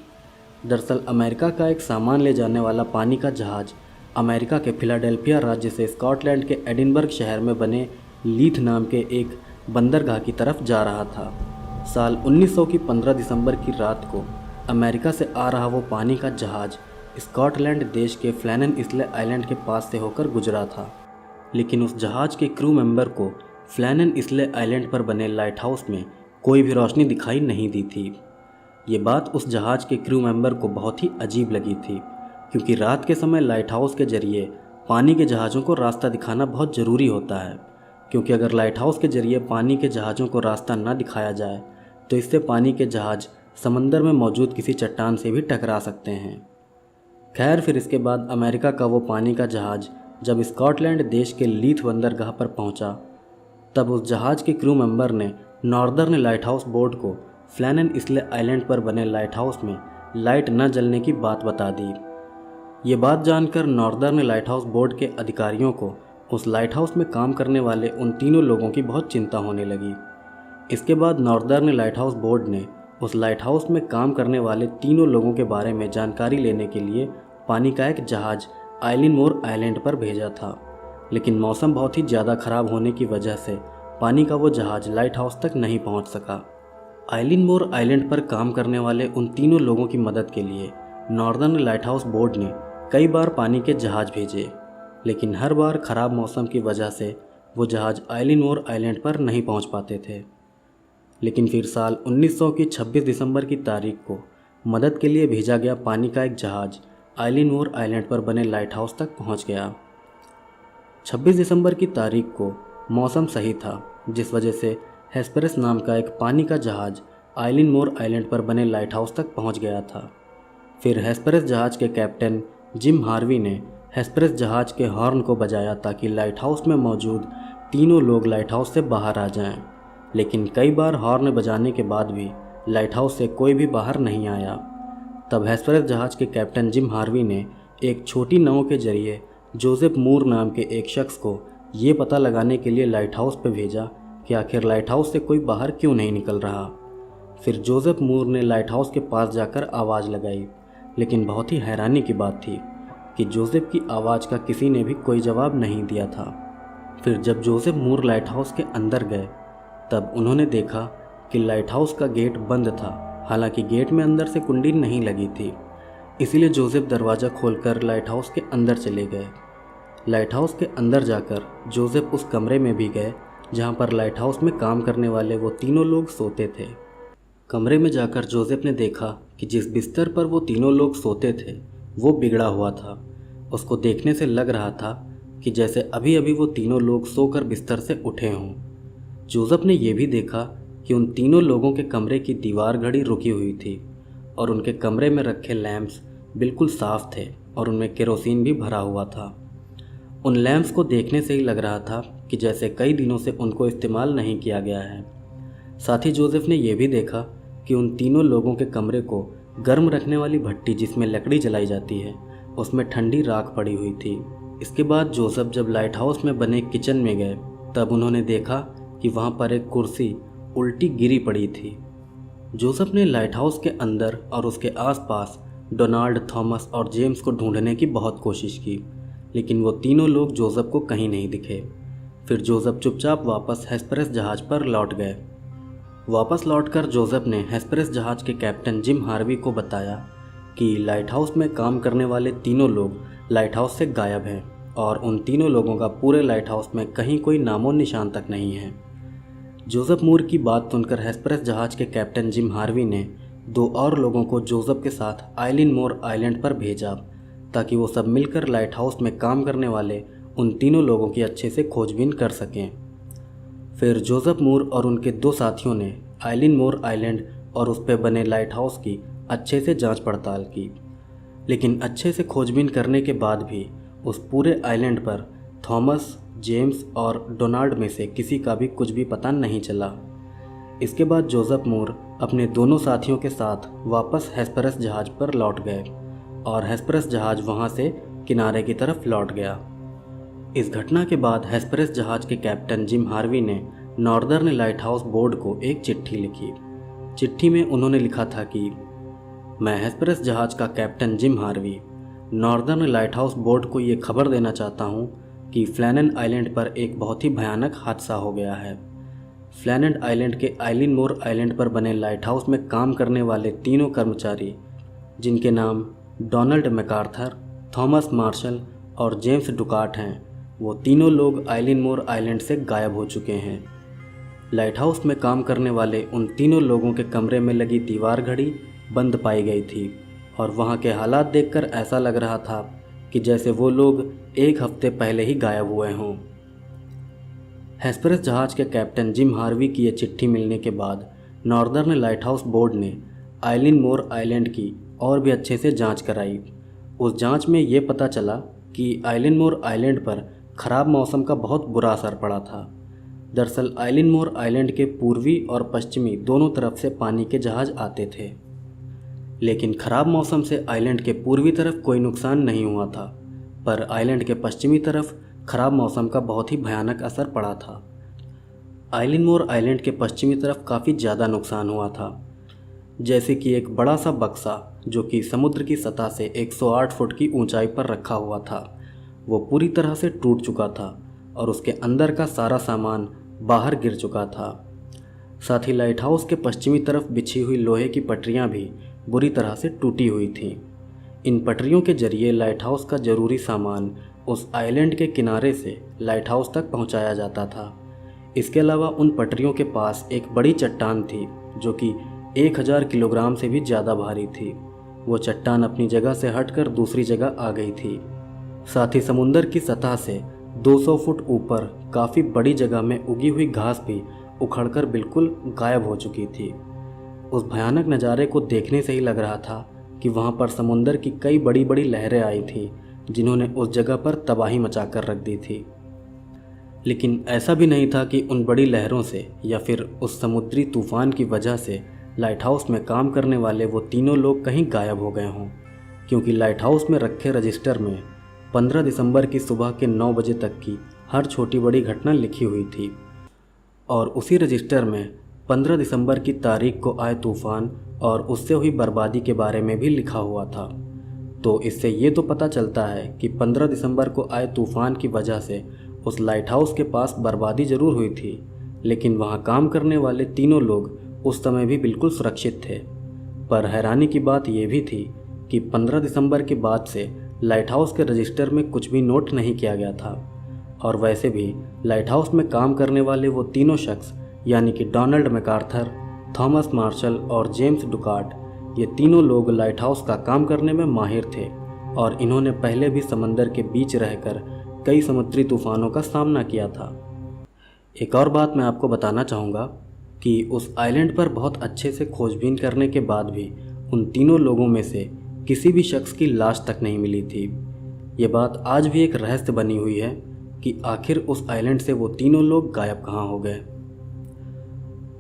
दरअसल अमेरिका का एक सामान ले जाने वाला पानी का जहाज़ अमेरिका के फिलाडेल्फिया राज्य से स्कॉटलैंड के एडिनबर्ग शहर में बने लीथ नाम के एक बंदरगाह की तरफ जा रहा था। साल 1900 की 15 दिसंबर की रात को अमेरिका से आ रहा वो पानी का जहाज़ स्कॉटलैंड देश के फ्लैनन इसले आइलैंड के पास से होकर गुजरा था, लेकिन उस जहाज़ के क्रू मेंबर को फ्लैनन इसले आइलैंड पर बने लाइट हाउस में कोई भी रोशनी दिखाई नहीं दी थी। ये बात उस जहाज़ के क्रू मेंबर को बहुत ही अजीब लगी थी, क्योंकि रात के समय लाइट हाउस के जरिए पानी के जहाज़ों को रास्ता दिखाना बहुत ज़रूरी होता है, क्योंकि अगर लाइट हाउस के जरिए पानी के जहाज़ों को रास्ता न दिखाया जाए तो इससे पानी के जहाज़ समंदर में मौजूद किसी चट्टान से भी टकरा सकते हैं। खैर, फिर इसके बाद अमेरिका का वो पानी का जहाज़ जब स्कॉटलैंड देश के लीथ बंदरगाह पर पहुंचा, तब उस जहाज़ के क्रू मेंबर ने नॉर्दर्न लाइट हाउस बोर्ड को फ्लैनन इसले आइलैंड पर बने लाइट हाउस में लाइट न जलने की बात बता दी। ये बात जानकर नॉर्दर्न लाइट हाउस बोर्ड के अधिकारियों को उस लाइट हाउस में काम करने वाले उन तीनों लोगों की बहुत चिंता होने लगी। इसके बाद नॉर्दर्न लाइट हाउस बोर्ड ने उस लाइट हाउस में काम करने वाले तीनों लोगों के बारे में जानकारी लेने के लिए पानी का एक जहाज़ आइलिन मोर आइलैंड पर भेजा था, लेकिन मौसम बहुत ही ज़्यादा ख़राब होने की वजह से पानी का वो जहाज़ लाइट हाउस तक नहीं पहुंच सका। आइलिन मोर आइलैंड पर काम करने वाले उन तीनों लोगों की मदद के लिए नॉर्दर्न लाइट हाउस बोर्ड ने कई बार पानी के जहाज़ भेजे, लेकिन हर बार ख़राब मौसम की वजह से वो जहाज़ आइलिन मोर आइलैंड पर नहीं पहुंच पाते थे। लेकिन फिर साल 1900 की 26 दिसंबर की तारीख को मदद के लिए भेजा गया पानी का एक जहाज़ आइलिन मोर आइलैंड पर बने लाइट हाउस तक पहुंच गया। 26 दिसंबर की तारीख को मौसम सही था, जिस वजह से हेस्पेरस नाम का एक पानी का जहाज़ आइलिन मोर आइलैंड पर बने लाइट हाउस तक पहुंच गया था। फिर हेस्पेरस जहाज़ के कैप्टन जिम हार्वी ने हेस्पेरस जहाज़ के हॉर्न को बजाया ताकि लाइट हाउस में मौजूद तीनों लोग लाइट हाउस से बाहर आ जाएं, लेकिन कई बार हॉर्न बजाने के बाद भी लाइट हाउस से कोई भी बाहर नहीं आया। तब हेस्पेरस जहाज़ के कैप्टन जिम हार्वी ने एक छोटी नाव के जरिए जोसेफ मूर नाम के एक शख्स को ये पता लगाने के लिए लाइट हाउस पर भेजा कि आखिर लाइट हाउस से कोई बाहर क्यों नहीं निकल रहा। फिर जोसेफ मूर ने लाइट हाउस के पास जाकर आवाज़ लगाई, लेकिन बहुत ही हैरानी की बात थी कि जोसेफ की आवाज़ का किसी ने भी कोई जवाब नहीं दिया था। फिर जब जोसेफ मूर लाइट हाउस के अंदर गए, तब उन्होंने देखा कि लाइट हाउस का गेट बंद था। हालांकि गेट में अंदर से कुंडी नहीं लगी थी, इसीलिए जोसेफ दरवाज़ा खोलकर लाइट हाउस के अंदर चले गए। लाइट हाउस के अंदर जाकर जोसेफ उस कमरे में भी गए जहां पर लाइट हाउस में काम करने वाले वो तीनों लोग सोते थे। कमरे में जाकर जोसेफ ने देखा कि जिस बिस्तर पर वो तीनों लोग सोते थे वो बिगड़ा हुआ था। उसको देखने से लग रहा था कि जैसे अभी अभी वो तीनों लोग सोकर बिस्तर से उठे हों। जोसेफ ने यह भी देखा कि उन तीनों लोगों के कमरे की दीवार घड़ी रुकी हुई थी और उनके कमरे में रखे लैंप्स बिल्कुल साफ़ थे और उनमें केरोसिन भी भरा हुआ था। उन लैंप्स को देखने से ही लग रहा था कि जैसे कई दिनों से उनको इस्तेमाल नहीं किया गया है। साथ ही जोसेफ ने यह भी देखा कि उन तीनों लोगों के कमरे को गर्म रखने वाली भट्टी जिसमें लकड़ी जलाई जाती है, उसमें ठंडी राख पड़ी हुई थी। इसके बाद जोसेफ जब लाइट हाउस में बने किचन में गए, तब उन्होंने देखा कि वहाँ पर एक कुर्सी उल्टी गिरी पड़ी थी। जोसेफ ने लाइट हाउस के अंदर और उसके आसपास डोनाल्ड, थॉमस और जेम्स को ढूंढने की बहुत कोशिश की, लेकिन वो तीनों लोग जोसेफ को कहीं नहीं दिखे। फिर जोसेफ चुपचाप वापस हेस्पेरस जहाज़ पर लौट गए। वापस लौटकर जोसेफ ने हेस्पेरस जहाज़ के कैप्टन जिम हार्वी को बताया कि लाइट हाउस में काम करने वाले तीनों लोग लाइट हाउस से गायब हैं और उन तीनों लोगों का पूरे लाइट हाउस में कहीं कोई नामो निशान तक नहीं है। जोसेफ मूर की बात सुनकर हेस्पेरस जहाज़ के कैप्टन जिम हार्वी ने 2 और लोगों को जोसेफ के साथ आइलिन मोर आइलैंड पर भेजा ताकि वो सब मिलकर लाइट हाउस में काम करने वाले उन तीनों लोगों की अच्छे से खोजबीन कर सकें। फिर जोसेफ मूर और उनके 2 साथियों ने आइलिन मोर आइलैंड और उस पर बने लाइट हाउस की अच्छे से जांच पड़ताल की, लेकिन अच्छे से खोजबीन करने के बाद भी उस पूरे आइलैंड पर थॉमस, जेम्स और डोनाल्ड में से किसी का भी कुछ भी पता नहीं चला। इसके बाद जोसेफ मूर अपने दोनों साथियों के साथ वापस हेस्पेरस जहाज़ पर लौट गए और हेस्पेरस जहाज़ वहां से किनारे की तरफ लौट गया। इस घटना के बाद हेस्पेरस जहाज़ के कैप्टन जिम हार्वी ने नॉर्दर्न लाइट हाउस बोर्ड को एक चिट्ठी लिखी। चिट्ठी में उन्होंने लिखा था कि मैं हेस्पेरस जहाज़ का captain gym Harvey northern lighthouse board को ये खबर देना चाहता हूँ कि फ्लैनेंड आइलैंड पर एक बहुत ही भयानक हादसा हो गया है। फ्लैनेंड आइलैंड के आइलिन मोर आइलैंड पर बने लाइट हाउस में काम करने वाले तीनों कर्मचारी, जिनके नाम डोनाल्ड मैकार्थर, थॉमस मार्शल और जेम्स डुकाट हैं, वो तीनों लोग आइलिन मोर आइलैंड से गायब हो चुके हैं। लाइट हाउस में काम करने वाले उन तीनों लोगों के कमरे में लगी दीवार घड़ी बंद पाई गई थी और वहाँ के हालात देखकर ऐसा लग रहा था कि जैसे वो लोग 1 हफ्ते पहले ही गायब हुए हों। हेस्पेरस जहाज़ के कैप्टन जिम हार्वी की ये चिट्ठी मिलने के बाद नॉर्दर्न लाइट हाउस बोर्ड ने आइलिन मोर आइलैंड की और भी अच्छे से जांच कराई। उस जांच में ये पता चला कि आइलिन मोर आइलैंड पर ख़राब मौसम का बहुत बुरा असर पड़ा था। दरअसल आइलिन मोर आइलैंड के पूर्वी और पश्चिमी दोनों तरफ से पानी के जहाज़ आते थे, लेकिन ख़राब मौसम से आइलैंड के पूर्वी तरफ कोई नुकसान नहीं हुआ था, पर आइलैंड के पश्चिमी तरफ ख़राब मौसम का बहुत ही भयानक असर पड़ा था। आइलिन मोर आइलैंड के पश्चिमी तरफ काफ़ी ज़्यादा नुकसान हुआ था, जैसे कि एक बड़ा सा बक्सा जो कि समुद्र की सतह से 108 फुट की ऊंचाई पर रखा हुआ था, वो पूरी तरह से टूट चुका था और उसके अंदर का सारा सामान बाहर गिर चुका था। साथ ही लाइट हाउस के पश्चिमी तरफ बिछी हुई लोहे की पटरियां भी बुरी तरह से टूटी हुई थीं। इन पटरियों के जरिए लाइट हाउस का ज़रूरी सामान उस आइलैंड के किनारे से लाइट हाउस तक पहुंचाया जाता था। इसके अलावा उन पटरियों के पास एक बड़ी चट्टान थी जो कि 1000 किलोग्राम से भी ज़्यादा भारी थी। वो चट्टान अपनी जगह से हटकर दूसरी जगह आ गई थी। साथ ही समुंदर की सतह से 200 फुट ऊपर काफ़ी बड़ी जगह में उगी हुई घास भी उखड़कर बिल्कुल गायब हो चुकी थी। उस भयानक नज़ारे को देखने से ही लग रहा था कि वहाँ पर समुंदर की कई बड़ी बड़ी लहरें आई थीं जिन्होंने उस जगह पर तबाही मचा कर रख दी थी। लेकिन ऐसा भी नहीं था कि उन बड़ी लहरों से या फिर उस समुद्री तूफान की वजह से लाइट हाउस में काम करने वाले वो तीनों लोग कहीं गायब हो गए हों, क्योंकि लाइट हाउस में रखे रजिस्टर में 15 दिसंबर की सुबह के 9 बजे तक की हर छोटी बड़ी घटना लिखी हुई थी और उसी रजिस्टर में 15 दिसंबर की तारीख को आए तूफान और उससे हुई बर्बादी के बारे में भी लिखा हुआ था। तो इससे ये तो पता चलता है कि 15 दिसंबर को आए तूफान की वजह से उस लाइट हाउस के पास बर्बादी ज़रूर हुई थी, लेकिन वहाँ काम करने वाले तीनों लोग उस समय भी बिल्कुल सुरक्षित थे। पर हैरानी की बात यह भी थी कि 15 दिसंबर के बाद से लाइट हाउस के रजिस्टर में कुछ भी नोट नहीं किया गया था। और वैसे भी लाइट हाउस में काम करने वाले वो तीनों शख्स यानी कि डोनाल्ड मैकार्थर, थॉमस मार्शल और जेम्स डुकाट, ये तीनों लोग लाइट हाउस का काम करने में माहिर थे और इन्होंने पहले भी समंदर के बीच रहकर कई समुद्री तूफानों का सामना किया था। एक और बात मैं आपको बताना चाहूँगा कि उस आइलैंड पर बहुत अच्छे से खोजबीन करने के बाद भी उन तीनों लोगों में से किसी भी शख्स की लाश तक नहीं मिली थी। ये बात आज भी एक रहस्य बनी हुई है कि आखिर उस आइलैंड से वो तीनों लोग गायब कहाँ हो गए।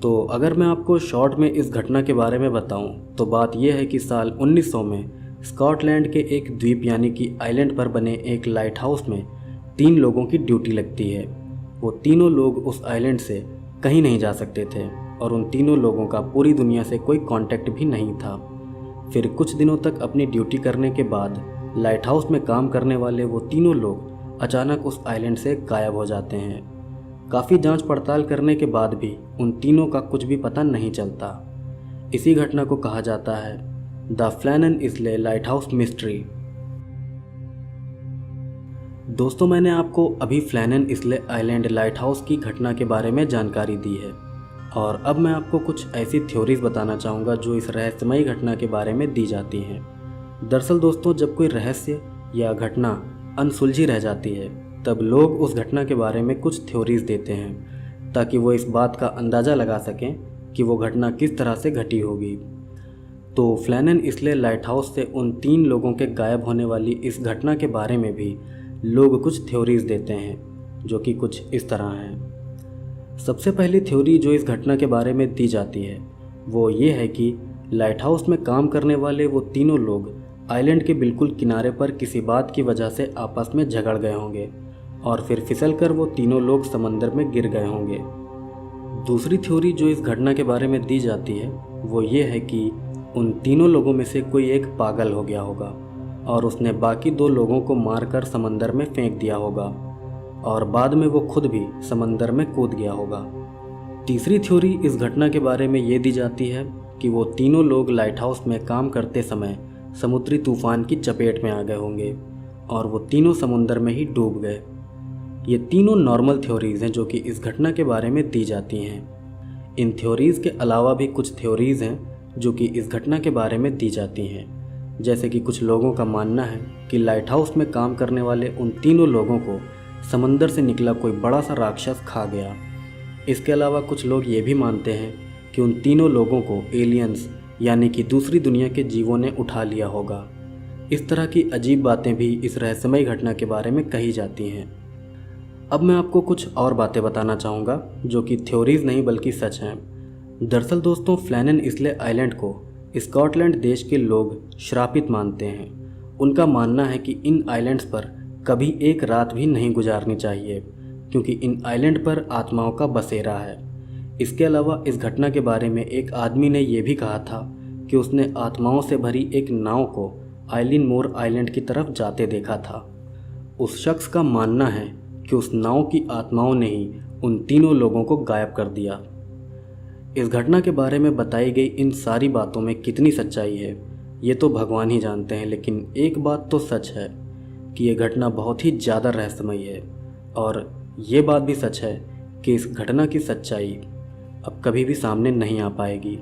तो अगर मैं आपको शॉर्ट में इस घटना के बारे में बताऊं तो बात यह है कि साल 1900 में स्कॉटलैंड के एक द्वीप यानी कि आइलैंड पर बने एक लाइट हाउस में 3 लोगों की ड्यूटी लगती है। वो तीनों लोग उस आइलैंड से कहीं नहीं जा सकते थे और उन तीनों लोगों का पूरी दुनिया से कोई कांटेक्ट भी नहीं था। फिर कुछ दिनों तक अपनी ड्यूटी करने के बाद लाइट हाउस में काम करने वाले वो तीनों लोग अचानक उस आइलैंड से गायब हो जाते हैं। काफ़ी जांच पड़ताल करने के बाद भी उन तीनों का कुछ भी पता नहीं चलता। इसी घटना को कहा जाता है द फ्लैनन इसले लाइट हाउस मिस्ट्री। दोस्तों, मैंने आपको अभी फ्लैनन इसले आइलैंड लाइट हाउस की घटना के बारे में जानकारी दी है और अब मैं आपको कुछ ऐसी थ्योरीज बताना चाहूँगा जो इस रहस्यमयी घटना के बारे में दी जाती हैं। दरअसल दोस्तों, जब कोई रहस्य या घटना अनसुलझी रह जाती है तब लोग उस घटना के बारे में कुछ थ्योरीज देते हैं ताकि वो इस बात का अंदाज़ा लगा सकें कि वो घटना किस तरह से घटी होगी। तो फ्लैनन इसले लाइट हाउस से उन 3 लोगों के गायब होने वाली इस घटना के बारे में भी लोग कुछ थ्योरीज देते हैं जो कि कुछ इस तरह हैं। सबसे पहली थ्योरी जो इस घटना के बारे में दी जाती है वो ये है कि लाइट हाउस में काम करने वाले वो तीनों लोग आइलैंड के बिल्कुल किनारे पर किसी बात की वजह से आपस में झगड़ गए होंगे और फिर फिसलकर वो तीनों लोग समंदर में गिर गए होंगे। दूसरी थ्योरी जो इस घटना के बारे में दी जाती है वो ये है कि उन तीनों लोगों में से कोई एक पागल हो गया होगा और उसने बाकी 2 लोगों को मारकर समंदर में फेंक दिया होगा और बाद में वो खुद भी समंदर में कूद गया होगा। तीसरी थ्योरी इस घटना के बारे में ये दी जाती है कि वो तीनों लोग लाइट हाउस में काम करते समय समुद्री तूफान की चपेट में आ गए होंगे और वो तीनों समुंदर में ही डूब गए। ये तीनों नॉर्मल थ्योरीज़ हैं जो कि इस घटना के बारे में दी जाती हैं। इन थ्योरीज़ के अलावा भी कुछ थ्योरीज़ हैं जो कि इस घटना के बारे में दी जाती हैं। जैसे कि कुछ लोगों का मानना है कि लाइट हाउस में काम करने वाले उन तीनों लोगों को समंदर से निकला कोई बड़ा सा राक्षस खा गया। इसके अलावा कुछ लोग ये भी मानते हैं कि उन तीनों लोगों को एलियंस यानी कि दूसरी दुनिया के जीवों ने उठा लिया होगा। इस तरह की अजीब बातें भी इस रहस्यमयी घटना के बारे में कही जाती हैं। अब मैं आपको कुछ और बातें बताना चाहूँगा जो कि थ्योरीज नहीं बल्कि सच हैं। दरअसल दोस्तों, फ्लैनन इसले आइलैंड को स्कॉटलैंड देश के लोग श्रापित मानते हैं। उनका मानना है कि इन आइलैंड्स पर कभी एक रात भी नहीं गुजारनी चाहिए क्योंकि इन आइलैंड पर आत्माओं का बसेरा है। इसके अलावा इस घटना के बारे में एक आदमी ने यह भी कहा था कि उसने आत्माओं से भरी एक नाव को आइलिन मोर आइलैंड की तरफ जाते देखा था। उस शख्स का मानना है कि उस नाव की आत्माओं ने ही उन तीनों लोगों को गायब कर दिया। इस घटना के बारे में बताई गई इन सारी बातों में कितनी सच्चाई है ये तो भगवान ही जानते हैं, लेकिन एक बात तो सच है कि ये घटना बहुत ही ज़्यादा रहस्यमयी है और ये बात भी सच है कि इस घटना की सच्चाई अब कभी भी सामने नहीं आ पाएगी।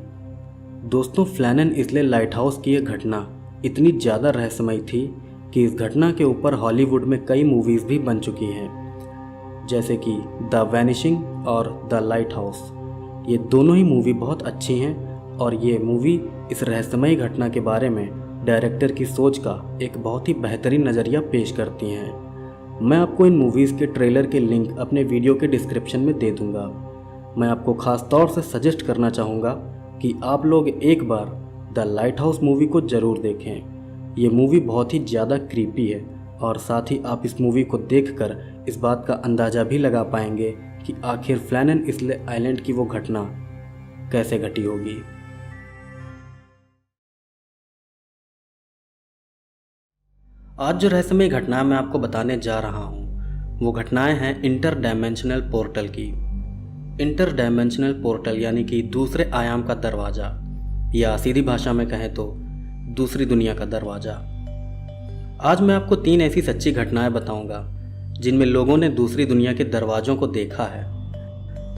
दोस्तों, फ्लैनन इसले लाइट हाउस की यह घटना इतनी ज़्यादा रहस्यमयी थी कि इस घटना के ऊपर हॉलीवुड में कई मूवीज़ भी बन चुकी हैं, जैसे कि द वैनिशिंग और द लाइट हाउस। ये दोनों ही मूवी बहुत अच्छी हैं और ये मूवी इस रहस्यमयी घटना के बारे में डायरेक्टर की सोच का एक बहुत ही बेहतरीन नज़रिया पेश करती हैं। मैं आपको इन मूवीज़ के ट्रेलर के लिंक अपने वीडियो के डिस्क्रिप्शन में दे दूँगा। मैं आपको ख़ास तौर से सजेस्ट करना चाहूँगा कि आप लोग एक बार द लाइट हाउस मूवी को ज़रूर देखें। ये मूवी बहुत ही ज़्यादा क्रीपी है और साथ ही आप इस मूवी को देखकर इस बात का अंदाज़ा भी लगा पाएंगे कि आखिर फ्लैनन इसले आइलैंड की वो घटना कैसे घटी होगी। आज जो रहस्यमय घटना मैं आपको बताने जा रहा हूँ वो घटनाएं हैं इंटर डायमेंशनल पोर्टल की। इंटर डायमेंशनल पोर्टल यानी कि दूसरे आयाम का दरवाज़ा, या सीधी भाषा में कहें तो दूसरी दुनिया का दरवाज़ा। आज मैं आपको 3 ऐसी सच्ची घटनाएं बताऊंगा जिनमें लोगों ने दूसरी दुनिया के दरवाज़ों को देखा है।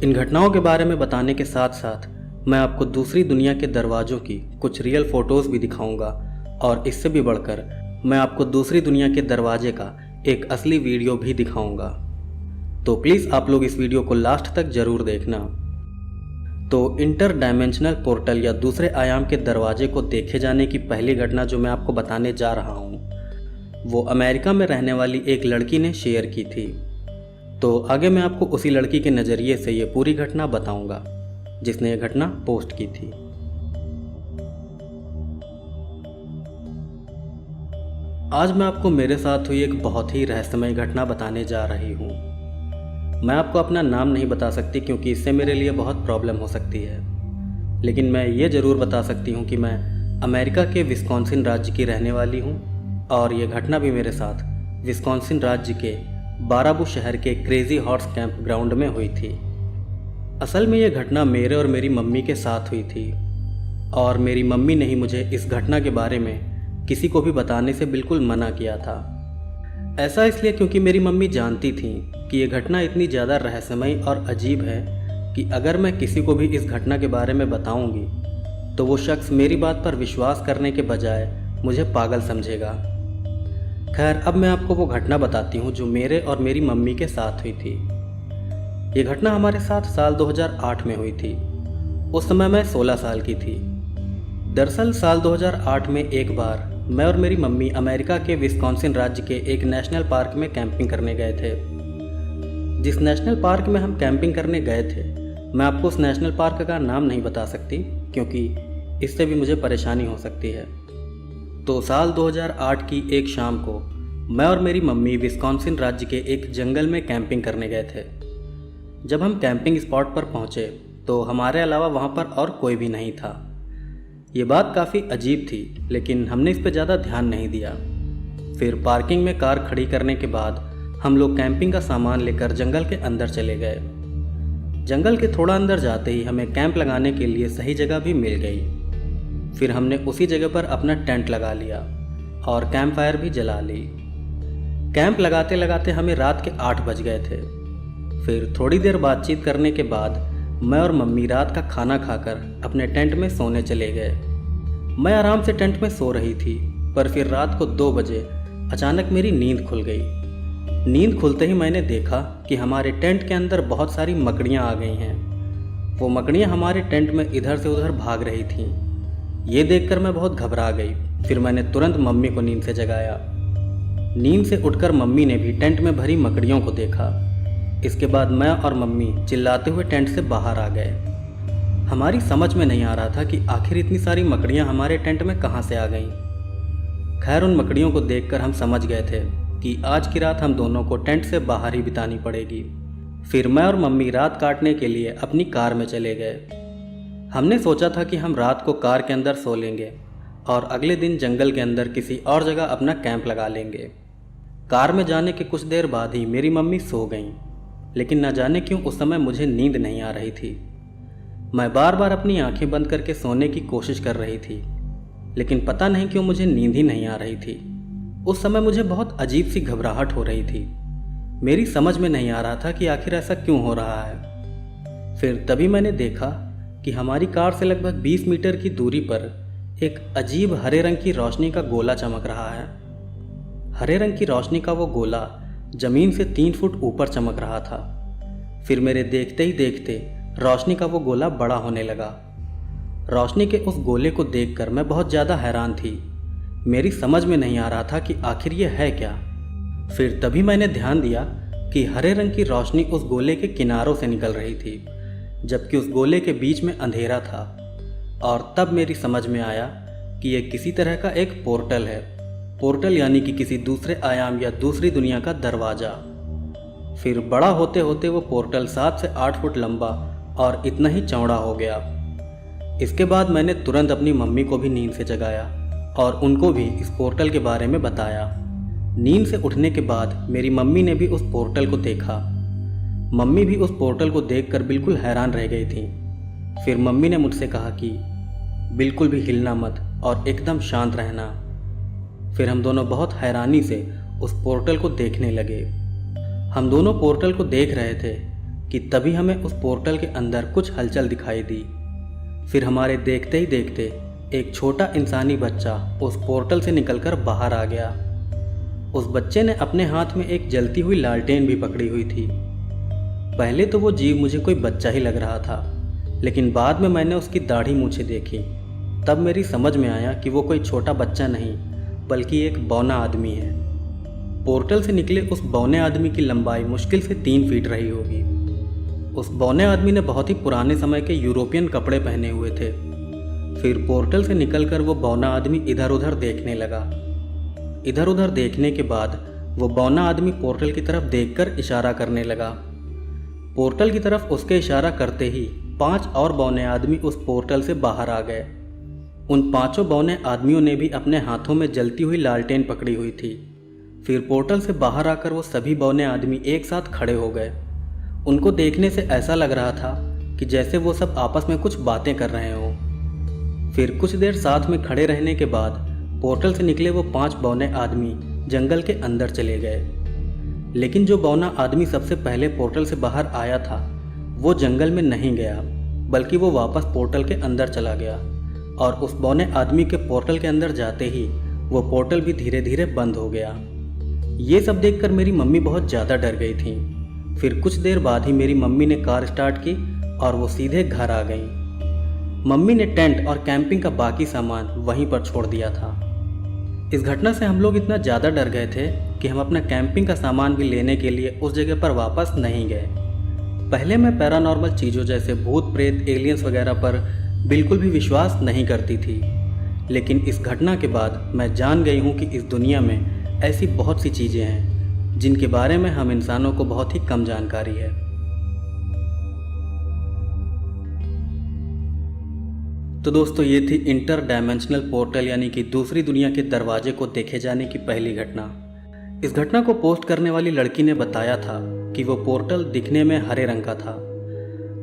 इन घटनाओं के बारे में बताने के साथ साथ मैं आपको दूसरी दुनिया के दरवाज़ों की कुछ रियल फ़ोटोज़ भी दिखाऊंगा और इससे भी बढ़कर मैं आपको दूसरी दुनिया के दरवाजे का एक असली वीडियो भी दिखाऊंगा। तो प्लीज़ आप लोग इस वीडियो को लास्ट तक ज़रूर देखना। तो इंटर डायमेंशनल पोर्टल या दूसरे आयाम के दरवाजे को देखे जाने की पहली घटना जो मैं आपको बताने जा रहा हूँ वो अमेरिका में रहने वाली एक लड़की ने शेयर की थी। तो आगे मैं आपको उसी लड़की के नज़रिए से ये पूरी घटना बताऊंगा जिसने ये घटना पोस्ट की थी। आज मैं आपको मेरे साथ हुई एक बहुत ही रहस्यमय घटना बताने जा रही हूँ। मैं आपको अपना नाम नहीं बता सकती क्योंकि इससे मेरे लिए बहुत प्रॉब्लम हो सकती है, लेकिन मैं ये ज़रूर बता सकती हूँ कि मैं अमेरिका के विस्कॉन्सिन राज्य की रहने वाली हूँ और ये घटना भी मेरे साथ विस्कॉन्सिन राज्य के बाराबू शहर के क्रेजी हॉर्स कैंप ग्राउंड में हुई थी। असल में ये घटना मेरे और मेरी मम्मी के साथ हुई थी और मेरी मम्मी ने ही मुझे इस घटना के बारे में किसी को भी बताने से बिल्कुल मना किया था। ऐसा इसलिए क्योंकि मेरी मम्मी जानती थी कि ये घटना इतनी ज़्यादा रहस्यमयी और अजीब है कि अगर मैं किसी को भी इस घटना के बारे में बताऊंगी तो वो शख्स मेरी बात पर विश्वास करने के बजाय मुझे पागल समझेगा। खैर, अब मैं आपको वो घटना बताती हूँ जो मेरे और मेरी मम्मी के साथ हुई थी। ये घटना हमारे साथ साल 2008 में हुई थी। उस समय मैं 16 साल की थी। दरअसल साल 2008 में एक बार मैं और मेरी मम्मी अमेरिका के विस्कॉन्सिन राज्य के एक नेशनल पार्क में कैंपिंग करने गए थे। जिस नेशनल पार्क में हम कैंपिंग करने गए थे, मैं आपको उस नेशनल पार्क का नाम नहीं बता सकती क्योंकि इससे भी मुझे परेशानी हो सकती है। तो साल 2008 की एक शाम को मैं और मेरी मम्मी विस्कॉन्सिन राज्य के एक जंगल में कैंपिंग करने गए थे। जब हम कैंपिंग स्पॉट पर पहुंचे तो हमारे अलावा वहां पर और कोई भी नहीं था। ये बात काफ़ी अजीब थी, लेकिन हमने इस पर ज़्यादा ध्यान नहीं दिया। फिर पार्किंग में कार खड़ी करने के बाद हम लोग कैंपिंग का सामान लेकर जंगल के अंदर चले गए। जंगल के थोड़ा अंदर जाते ही हमें कैंप लगाने के लिए सही जगह भी मिल गई। फिर हमने उसी जगह पर अपना टेंट लगा लिया और कैंप फायर भी जला ली। कैंप लगाते लगाते हमें रात के 8 बज गए थे। फिर थोड़ी देर बातचीत करने के बाद मैं और मम्मी रात का खाना खाकर अपने टेंट में सोने चले गए। मैं आराम से टेंट में सो रही थी, पर फिर रात को 2 बजे अचानक मेरी नींद खुल गई। नींद खुलते ही मैंने देखा कि हमारे टेंट के अंदर बहुत सारी मकड़ियाँ आ गई हैं। वो मकड़ियाँ हमारे टेंट में इधर से उधर भाग रही थीं। ये देखकर मैं बहुत घबरा गई। फिर मैंने तुरंत मम्मी को नींद से जगाया। नींद से उठकर मम्मी ने भी टेंट में भरी मकड़ियों को देखा। इसके बाद मैं और मम्मी चिल्लाते हुए टेंट से बाहर आ गए। हमारी समझ में नहीं आ रहा था कि आखिर इतनी सारी मकड़ियाँ हमारे टेंट में कहाँ से आ गईं। खैर, उन मकड़ियों को देखकर हम समझ गए थे कि आज की रात हम दोनों को टेंट से बाहर ही बितानी पड़ेगी। फिर मैं और मम्मी रात काटने के लिए अपनी कार में चले गए। हमने सोचा था कि हम रात को कार के अंदर सो लेंगे और अगले दिन जंगल के अंदर किसी और जगह अपना कैंप लगा लेंगे। कार में जाने के कुछ देर बाद ही मेरी मम्मी सो गईं, लेकिन न जाने क्यों उस समय मुझे नींद नहीं आ रही थी। मैं बार बार अपनी आंखें बंद करके सोने की कोशिश कर रही थी, लेकिन पता नहीं क्यों मुझे नींद ही नहीं आ रही थी। उस समय मुझे बहुत अजीब सी घबराहट हो रही थी। मेरी समझ में नहीं आ रहा था कि आखिर ऐसा क्यों हो रहा है। फिर तभी मैंने देखा कि हमारी कार से लगभग 20 मीटर की दूरी पर एक अजीब हरे रंग की रोशनी का गोला चमक रहा है। हरे रंग की रोशनी का वो गोला जमीन से 3 फुट ऊपर चमक रहा था। फिर मेरे देखते ही देखते रोशनी का वो गोला बड़ा होने लगा। रोशनी के उस गोले को देखकर मैं बहुत ज़्यादा हैरान थी। मेरी समझ में नहीं आ रहा था कि आखिर ये है क्या। फिर तभी मैंने ध्यान दिया कि हरे रंग की रोशनी उस गोले के किनारों से निकल रही थी, जबकि उस गोले के बीच में अंधेरा था। और तब मेरी समझ में आया कि ये किसी तरह का एक पोर्टल है। पोर्टल यानी कि किसी दूसरे आयाम या दूसरी दुनिया का दरवाज़ा। फिर बड़ा होते होते वो पोर्टल 7 से 8 फुट लंबा और इतना ही चौड़ा हो गया। इसके बाद मैंने तुरंत अपनी मम्मी को भी नींद से जगाया और उनको भी इस पोर्टल के बारे में बताया। नींद से उठने के बाद मेरी मम्मी ने भी उस पोर्टल को देखा। मम्मी भी उस पोर्टल को देखकर बिल्कुल हैरान रह गई थी। फिर मम्मी ने मुझसे कहा कि बिल्कुल भी हिलना मत और एकदम शांत रहना। फिर हम दोनों बहुत हैरानी से उस पोर्टल को देखने लगे। हम दोनों पोर्टल को देख रहे थे कि तभी हमें उस पोर्टल के अंदर कुछ हलचल दिखाई दी। फिर हमारे देखते ही देखते एक छोटा इंसानी बच्चा उस पोर्टल से निकलकर बाहर आ गया। उस बच्चे ने अपने हाथ में एक जलती हुई लालटेन भी पकड़ी हुई थी। पहले तो वो जीव मुझे कोई बच्चा ही लग रहा था, लेकिन बाद में मैंने उसकी दाढ़ी मूछें देखी। तब मेरी समझ में आया कि वो कोई छोटा बच्चा नहीं बल्कि एक बौना आदमी है। पोर्टल से निकले उस बौने आदमी की लंबाई मुश्किल से 3 फीट रही होगी। उस बौने आदमी ने बहुत ही पुराने समय के यूरोपियन कपड़े पहने हुए थे। फिर पोर्टल से निकलकर वो बौना आदमी इधर उधर देखने लगा। इधर उधर देखने के बाद वो बौना आदमी पोर्टल की तरफ देखकर इशारा करने लगा। पोर्टल की तरफ उसके इशारा करते ही 5 और बौने आदमी उस पोर्टल से बाहर आ गए। उन 5 बौने आदमियों ने भी अपने हाथों में जलती हुई लालटेन पकड़ी हुई थी। फिर पोर्टल से बाहर आकर वो सभी बौने आदमी एक साथ खड़े हो गए। उनको देखने से ऐसा लग रहा था कि जैसे वो सब आपस में कुछ बातें कर रहे हों। फिर कुछ देर साथ में खड़े रहने के बाद पोर्टल से निकले वो 5 बौने आदमी जंगल के अंदर चले गए। लेकिन जो बौना आदमी सबसे पहले पोर्टल से बाहर आया था वो जंगल में नहीं गया, बल्कि वो वापस पोर्टल के अंदर चला गया। और उस बौने आदमी के पोर्टल के अंदर जाते ही वो पोर्टल भी धीरे धीरे बंद हो गया। ये सब देखकर मेरी मम्मी बहुत ज़्यादा डर गई थी। फिर कुछ देर बाद ही मेरी मम्मी ने कार स्टार्ट की और वो सीधे घर आ गई। मम्मी ने टेंट और कैंपिंग का बाकी सामान वहीं पर छोड़ दिया था। इस घटना से हम लोग इतना ज़्यादा डर गए थे कि हम अपना कैंपिंग का सामान भी लेने के लिए उस जगह पर वापस नहीं गए। पहले मैं पैरानॉर्मल चीज़ों जैसे भूत प्रेत एलियंस वगैरह पर बिल्कुल भी विश्वास नहीं करती थी, लेकिन इस घटना के बाद मैं जान गई हूँ कि इस दुनिया में ऐसी बहुत सी चीज़ें हैं जिनके बारे में हम इंसानों को बहुत ही कम जानकारी है। तो दोस्तों, ये थी इंटर डायमेंशनल पोर्टल यानी कि दूसरी दुनिया के दरवाजे को देखे जाने की पहली घटना। इस घटना को पोस्ट करने वाली लड़की ने बताया था कि वो पोर्टल दिखने में हरे रंग का था।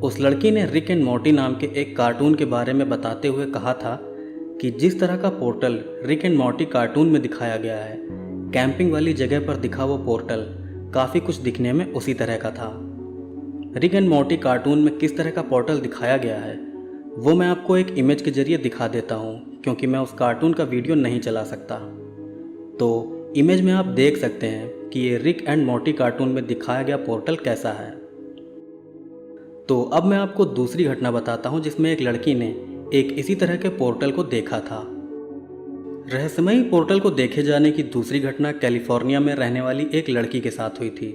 उस लड़की ने रिक एंड मॉर्टी नाम के एक कार्टून के बारे में बताते हुए कहा था कि जिस तरह का portal Rick and Morty cartoon में दिखाया गया है, कैंपिंग वाली जगह पर दिखा वो पोर्टल काफ़ी कुछ दिखने में उसी तरह का था। रिक एंड मॉर्टी कार्टून में किस तरह का पोर्टल दिखाया गया है वो मैं आपको एक इमेज के जरिए दिखा देता हूँ, क्योंकि मैं उस कार्टून का वीडियो नहीं चला सकता। तो इमेज में आप देख सकते हैं कि ये रिक एंड मॉर्टी कार्टून में दिखाया गया पोर्टल कैसा है। तो अब मैं आपको दूसरी घटना बताता हूँ जिसमें एक लड़की ने एक इसी तरह के पोर्टल को देखा था। रहस्यमयी पोर्टल को देखे जाने की दूसरी घटना कैलिफोर्निया में रहने वाली एक लड़की के साथ हुई थी।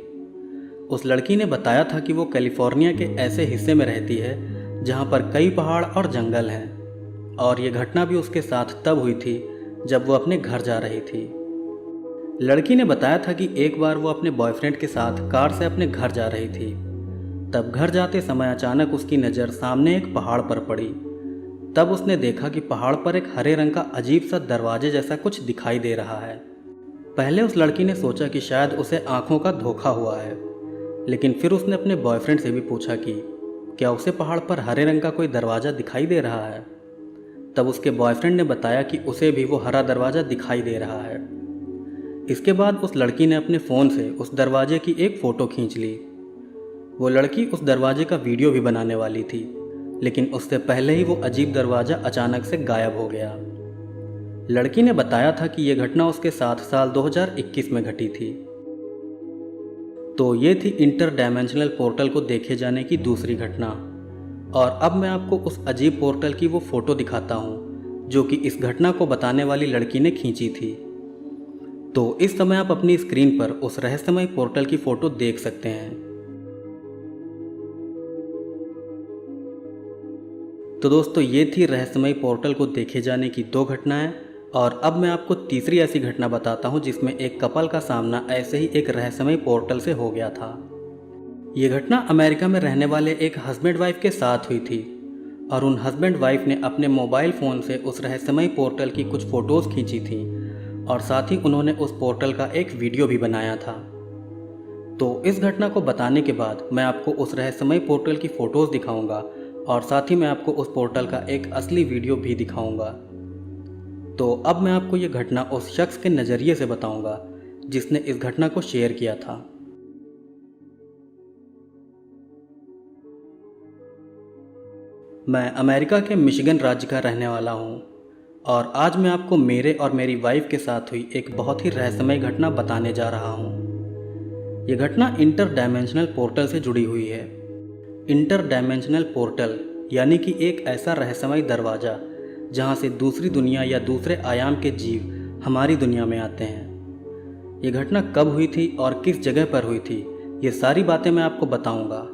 उस लड़की ने बताया था कि वो कैलिफोर्निया के ऐसे हिस्से में रहती है जहाँ पर कई पहाड़ और जंगल हैं, और ये घटना भी उसके साथ तब हुई थी जब वो अपने घर जा रही थी। लड़की ने बताया था कि एक बार वो अपने बॉयफ्रेंड के साथ कार से अपने घर जा रही थी। तब घर जाते समय अचानक उसकी नज़र सामने एक पहाड़ पर पड़ी। तब उसने देखा कि पहाड़ पर एक हरे रंग का अजीब सा दरवाजे जैसा कुछ दिखाई दे रहा है। पहले उस लड़की ने सोचा कि शायद उसे आंखों का धोखा हुआ है, लेकिन फिर उसने अपने बॉयफ्रेंड से भी पूछा कि क्या उसे पहाड़ पर हरे रंग का कोई दरवाज़ा दिखाई दे रहा है। तब उसके बॉयफ्रेंड ने बताया कि उसे भी वो हरा दरवाज़ा दिखाई दे रहा है। इसके बाद उस लड़की ने अपने फ़ोन से उस दरवाजे की एक फ़ोटो खींच ली। वो लड़की उस दरवाजे का वीडियो भी बनाने वाली थी, लेकिन उससे पहले ही वो अजीब दरवाज़ा अचानक से गायब हो गया। लड़की ने बताया था कि यह घटना उसके साथ साल 2021 में घटी थी। तो ये थी इंटर डायमेंशनल पोर्टल को देखे जाने की दूसरी घटना। और अब मैं आपको उस अजीब पोर्टल की वो फ़ोटो दिखाता हूँ जो कि इस घटना को बताने वाली लड़की ने खींची थी। तो इस समय आप अपनी स्क्रीन पर उस रहस्यमय पोर्टल की फ़ोटो देख सकते हैं। तो दोस्तों, ये थी रहस्यमय पोर्टल को देखे जाने की 2 घटनाएं। और अब मैं आपको तीसरी ऐसी घटना बताता हूं जिसमें एक कपल का सामना ऐसे ही एक रहस्यमय पोर्टल से हो गया था। ये घटना अमेरिका में रहने वाले एक हस्बैंड वाइफ के साथ हुई थी, और उन हस्बैंड वाइफ ने अपने मोबाइल फ़ोन से उस रहस्यमय पोर्टल की कुछ फ़ोटोज़ खींची थी, और साथ ही उन्होंने उस पोर्टल का एक वीडियो भी बनाया था। तो इस घटना को बताने के बाद मैं आपको उस रहस्यमय पोर्टल की फ़ोटोज़ दिखाऊंगा, और साथ ही मैं आपको उस पोर्टल का एक असली वीडियो भी दिखाऊंगा। तो अब मैं आपको ये घटना उस शख्स के नज़रिए से बताऊंगा जिसने इस घटना को शेयर किया था। मैं अमेरिका के मिशिगन राज्य का रहने वाला हूँ, और आज मैं आपको मेरे और मेरी वाइफ के साथ हुई एक बहुत ही रहस्यमय घटना बताने जा रहा हूँ। ये घटना इंटर डायमेंशनल पोर्टल से जुड़ी हुई है। इंटर डायमेंशनल पोर्टल यानी कि एक ऐसा रहस्यमय दरवाज़ा जहाँ से दूसरी दुनिया या दूसरे आयाम के जीव हमारी दुनिया में आते हैं। ये घटना कब हुई थी और किस जगह पर हुई थी, ये सारी बातें मैं आपको बताऊंगा,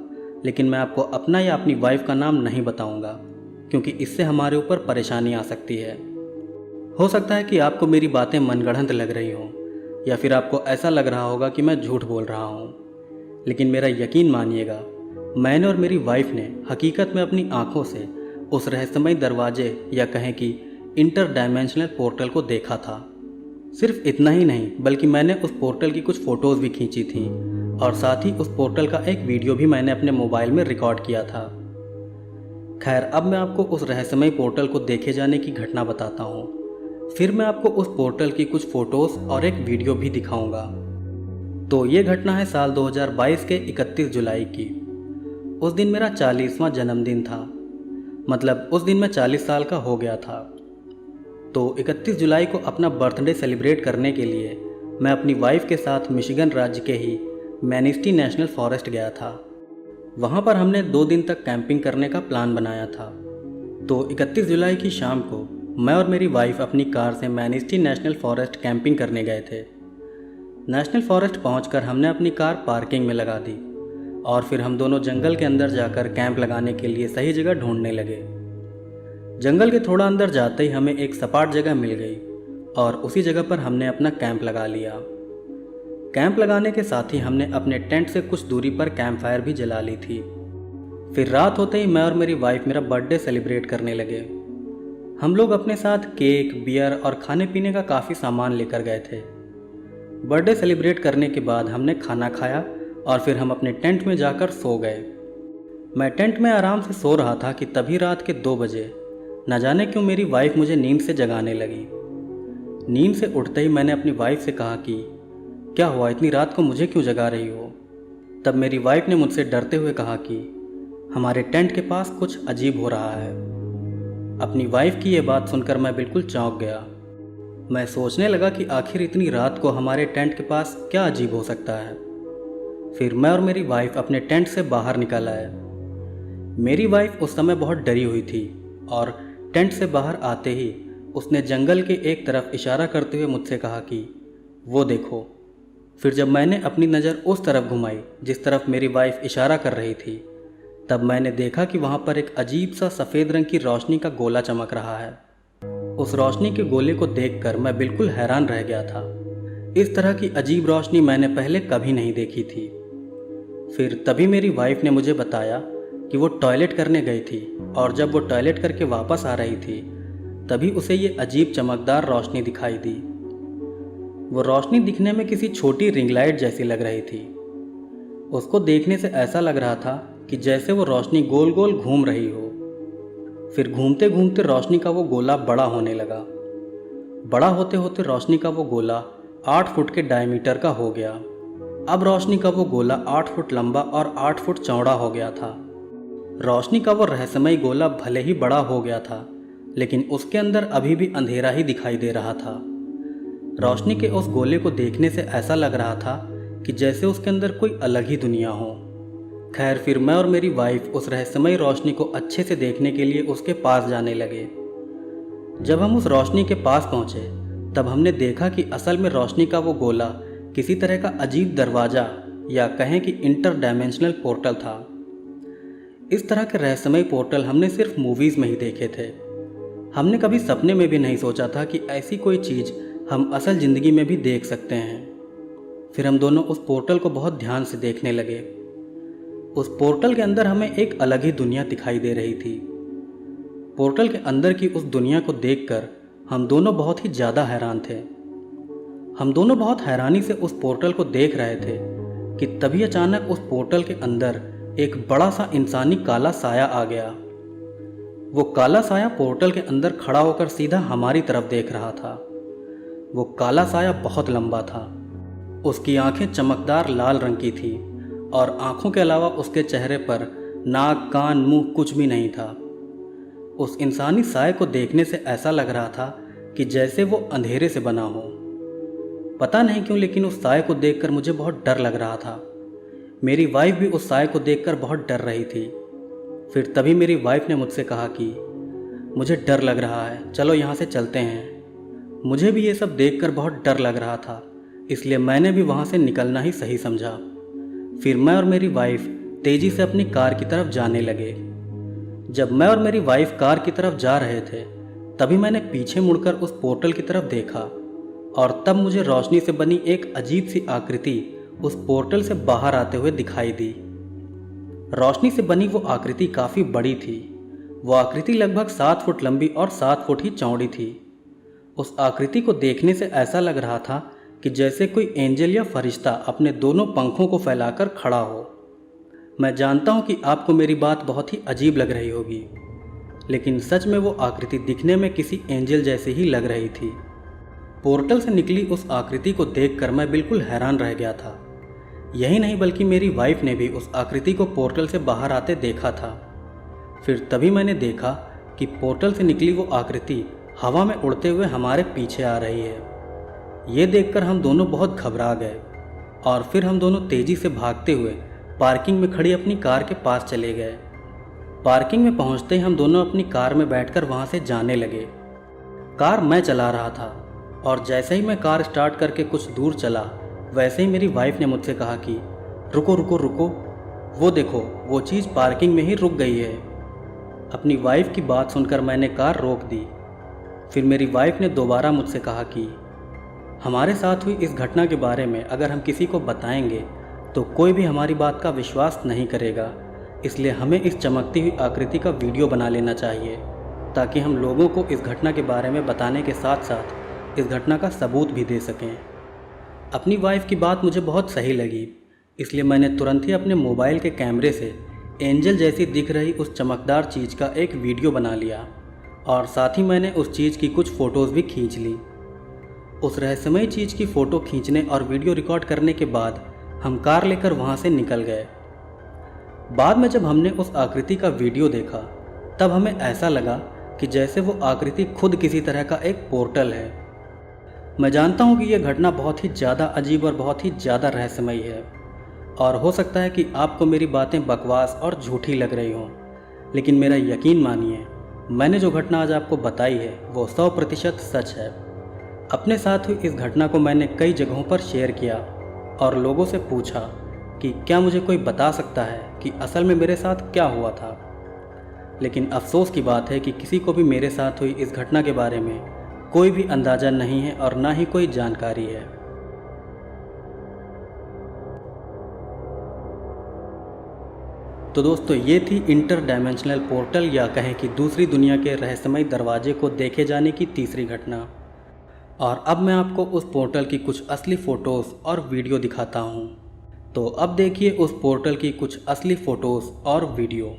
लेकिन मैं आपको अपना या अपनी वाइफ का नाम नहीं बताऊंगा, क्योंकि इससे हमारे ऊपर परेशानी आ सकती है। हो सकता है कि आपको मेरी बातें मनगढ़ंत लग रही हों, या फिर आपको ऐसा लग रहा होगा कि मैं झूठ बोल रहा हूँ, लेकिन मेरा यकीन मानिएगा, मैंने और मेरी वाइफ ने हकीकत में अपनी आंखों से उस रहस्यमय दरवाजे या कहें कि इंटर डायमेंशनल पोर्टल को देखा था। सिर्फ इतना ही नहीं बल्कि मैंने उस पोर्टल की कुछ फ़ोटोज़ भी खींची थी और साथ ही उस पोर्टल का एक वीडियो भी मैंने अपने मोबाइल में रिकॉर्ड किया था। खैर, अब मैं आपको उस रहस्यमय पोर्टल को देखे जाने की घटना बताता हूँ। फिर मैं आपको उस पोर्टल की कुछ फ़ोटोज़ और एक वीडियो भी दिखाऊंगा। तो ये घटना है साल 2022 के 31 जुलाई की। उस दिन मेरा 40वां जन्मदिन था, मतलब उस दिन मैं 40 साल का हो गया था। तो 31 जुलाई को अपना बर्थडे सेलिब्रेट करने के लिए मैं अपनी वाइफ के साथ मिशिगन राज्य के ही मैनिस्टी नेशनल फॉरेस्ट गया था। वहाँ पर हमने 2 दिन तक कैंपिंग करने का प्लान बनाया था। तो 31 जुलाई की शाम को मैं और मेरी वाइफ अपनी कार से मैनिस्टी नेशनल फॉरेस्ट कैंपिंग करने गए थे। नेशनल फॉरेस्ट पहुंचकर हमने अपनी कार पार्किंग में लगा दी और फिर हम दोनों जंगल के अंदर जाकर कैंप लगाने के लिए सही जगह ढूंढने लगे। जंगल के थोड़ा अंदर जाते ही हमें एक सपाट जगह मिल गई और उसी जगह पर हमने अपना कैंप लगा लिया। कैंप लगाने के साथ ही हमने अपने टेंट से कुछ दूरी पर कैंप फायर भी जला ली थी। फिर रात होते ही मैं और मेरी वाइफ मेरा बर्थडे सेलिब्रेट करने लगे। हम लोग अपने साथ केक, बियर और खाने पीने का काफ़ी सामान लेकर गए थे। बर्थडे सेलिब्रेट करने के बाद हमने खाना खाया और फिर हम अपने टेंट में जाकर सो गए। मैं टेंट में आराम से सो रहा था कि तभी रात के 2 बजे न जाने क्यों मेरी वाइफ मुझे नींद से जगाने लगी। नींद से उठते ही मैंने अपनी वाइफ से कहा कि क्या हुआ, इतनी रात को मुझे क्यों जगा रही हो? तब मेरी वाइफ ने मुझसे डरते हुए कहा कि हमारे टेंट के पास कुछ अजीब हो रहा है। अपनी वाइफ की ये बात सुनकर मैं बिल्कुल चौंक गया। मैं सोचने लगा कि आखिर इतनी रात को हमारे टेंट के पास क्या अजीब हो सकता है। फिर मैं और मेरी वाइफ अपने टेंट से बाहर निकल आए। मेरी वाइफ उस समय बहुत डरी हुई थी और टेंट से बाहर आते ही उसने जंगल के एक तरफ इशारा करते हुए मुझसे कहा कि वो देखो। फिर जब मैंने अपनी नज़र उस तरफ घुमाई जिस तरफ मेरी वाइफ इशारा कर रही थी, तब मैंने देखा कि वहाँ पर एक अजीब सा सफ़ेद रंग की रोशनी का गोला चमक रहा है। उस रोशनी के गोले को देखकर मैं बिल्कुल हैरान रह गया था। इस तरह की अजीब रोशनी मैंने पहले कभी नहीं देखी थी। फिर तभी मेरी वाइफ ने मुझे बताया कि वो टॉयलेट करने गई थी और जब वो टॉयलेट करके वापस आ रही थी तभी उसे ये अजीब चमकदार रोशनी दिखाई दी। वो रोशनी दिखने में किसी छोटी रिंग लाइट जैसी लग रही थी। उसको देखने से ऐसा लग रहा था कि जैसे वो रोशनी गोल गोल घूम रही हो। फिर घूमते घूमते रोशनी का वो गोला बड़ा होने लगा। बड़ा होते होते रोशनी का वो गोला 8 फुट के डायमीटर का हो गया। अब रोशनी का वो गोला 8 फुट लंबा और 8 फुट चौड़ा हो गया था। रोशनी का वो रहस्यमय गोला भले ही बड़ा हो गया था, लेकिन उसके अंदर अभी भी अंधेरा ही दिखाई दे रहा था। रोशनी के उस गोले को देखने से ऐसा लग रहा था कि जैसे उसके अंदर कोई अलग ही दुनिया हो। खैर, फिर मैं और मेरी वाइफ उस रहस्यमय रोशनी को अच्छे से देखने के लिए उसके पास जाने लगे। जब हम उस रोशनी के पास पहुंचे तब हमने देखा कि असल में रोशनी का वो गोला किसी तरह का अजीब दरवाज़ा या कहें कि इंटर डायमेंशनल पोर्टल था। इस तरह के रहस्यमय पोर्टल हमने सिर्फ मूवीज़ में ही देखे थे। हमने कभी सपने में भी नहीं सोचा था कि ऐसी कोई चीज़ हम असल ज़िंदगी में भी देख सकते हैं। फिर हम दोनों उस पोर्टल को बहुत ध्यान से देखने लगे। उस पोर्टल के अंदर हमें एक अलग ही दुनिया दिखाई दे रही थी। पोर्टल के अंदर की उस दुनिया को देखकर हम दोनों बहुत ही ज़्यादा हैरान थे। हम दोनों बहुत हैरानी से उस पोर्टल को देख रहे थे कि तभी अचानक उस पोर्टल के अंदर एक बड़ा सा इंसानी काला साया आ गया। वो काला साया पोर्टल के अंदर खड़ा होकर सीधा हमारी तरफ देख रहा था। वो काला साया बहुत लंबा था। उसकी आंखें चमकदार लाल रंग की थी और आंखों के अलावा उसके चेहरे पर नाक, कान, मुंह कुछ भी नहीं था। उस इंसानी साये को देखने से ऐसा लग रहा था कि जैसे वो अंधेरे से बना हो। पता नहीं क्यों, लेकिन उस साये को देखकर मुझे बहुत डर लग रहा था। मेरी वाइफ भी उस साये को देखकर बहुत डर रही थी। फिर तभी मेरी वाइफ ने मुझसे कहा कि मुझे डर लग रहा है, चलो यहाँ से चलते हैं। मुझे भी ये सब देखकर बहुत डर लग रहा था, इसलिए मैंने भी वहाँ से निकलना ही सही समझा। फिर मैं और मेरी वाइफ तेज़ी से अपनी कार की तरफ जाने लगे। जब मैं और मेरी वाइफ कार की तरफ जा रहे थे तभी मैंने पीछे मुड़कर उस पोर्टल की तरफ देखा और तब मुझे रोशनी से बनी एक अजीब सी आकृति उस पोर्टल से बाहर आते हुए दिखाई दी। रोशनी से बनी वो आकृति काफ़ी बड़ी थी। वो आकृति लगभग 7 फुट लंबी और 7 फुट ही चौड़ी थी। उस आकृति को देखने से ऐसा लग रहा था कि जैसे कोई एंजल या फरिश्ता अपने दोनों पंखों को फैलाकर खड़ा हो। मैं जानता हूँ कि आपको मेरी बात बहुत ही अजीब लग रही होगी, लेकिन सच में वो आकृति दिखने में किसी एंजल जैसी ही लग रही थी। पोर्टल से निकली उस आकृति को देखकर मैं बिल्कुल हैरान रह गया था। यही नहीं बल्कि मेरी वाइफ ने भी उस आकृति को पोर्टल से बाहर आते देखा था। फिर तभी मैंने देखा कि पोर्टल से निकली वो आकृति हवा में उड़ते हुए हमारे पीछे आ रही है। ये देखकर हम दोनों बहुत घबरा गए और फिर हम दोनों तेज़ी से भागते हुए पार्किंग में खड़ी अपनी कार के पास चले गए। पार्किंग में पहुंचते ही हम दोनों अपनी कार में बैठकर वहां से जाने लगे। कार मैं चला रहा था और जैसे ही मैं कार स्टार्ट करके कुछ दूर चला, वैसे ही मेरी वाइफ ने मुझसे कहा कि रुको रुको रुको, वो देखो वो चीज़ पार्किंग में ही रुक गई है। अपनी वाइफ की बात सुनकर मैंने कार रोक दी। फिर मेरी वाइफ ने दोबारा मुझसे कहा कि हमारे साथ हुई इस घटना के बारे में अगर हम किसी को बताएंगे तो कोई भी हमारी बात का विश्वास नहीं करेगा, इसलिए हमें इस चमकती हुई आकृति का वीडियो बना लेना चाहिए ताकि हम लोगों को इस घटना के बारे में बताने के साथ साथ इस घटना का सबूत भी दे सकें। अपनी वाइफ की बात मुझे बहुत सही लगी, इसलिए मैंने तुरंत ही अपने मोबाइल के कैमरे से एंजल जैसी दिख रही उस चमकदार चीज़ का एक वीडियो बना लिया और साथ ही मैंने उस चीज़ की कुछ फ़ोटोज़ भी खींच ली। उस रहस्यमयी चीज़ की फ़ोटो खींचने और वीडियो रिकॉर्ड करने के बाद हम कार लेकर वहाँ से निकल गए। बाद में जब हमने उस आकृति का वीडियो देखा, तब हमें ऐसा लगा कि जैसे वो आकृति खुद किसी तरह का एक पोर्टल है। मैं जानता हूँ कि यह घटना बहुत ही ज़्यादा अजीब और बहुत ही ज़्यादा रहस्यमयी है और हो सकता है कि आपको मेरी बातें बकवास और झूठी लग रही हों, लेकिन मेरा यकीन मानिए, मैंने जो घटना आज आपको बताई है वो 100% सच है। अपने साथ हुई इस घटना को मैंने कई जगहों पर शेयर किया और लोगों से पूछा कि क्या मुझे कोई बता सकता है कि असल में मेरे साथ क्या हुआ था, लेकिन अफसोस की बात है कि किसी को भी मेरे साथ हुई इस घटना के बारे में कोई भी अंदाज़ा नहीं है और ना ही कोई जानकारी है। तो दोस्तों, ये थी इंटर डायमेंशनल पोर्टल या कहें कि दूसरी दुनिया के रहस्यमय दरवाजे को देखे जाने की तीसरी घटना। और अब मैं आपको उस पोर्टल की कुछ असली फ़ोटोज़ और वीडियो दिखाता हूँ। तो अब देखिए उस पोर्टल की कुछ असली फ़ोटोज़ और video.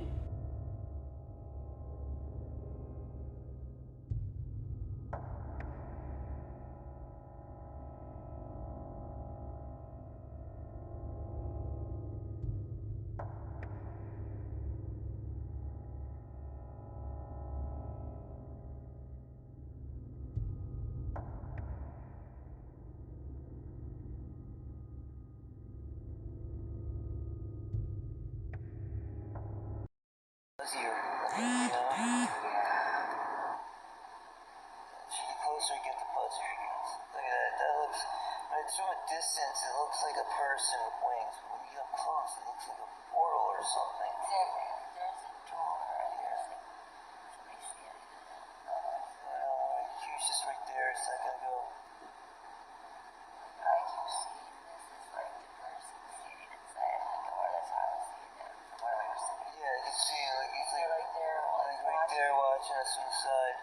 Closer you get, the fuzzier it gets. Look at that. That looks. When it's from a distance, it looks like a person with wings. But when you get up close, it looks like a portal or something. Exactly. There's a door right here. Somebody's standing in it. Hugh's just right there. It's not gonna go. I keep seeing this is like the person standing inside the door. That's how I was seeing it from where we were sitting. Yeah, you can see like he's They're like, right there, like right there watching us from the side.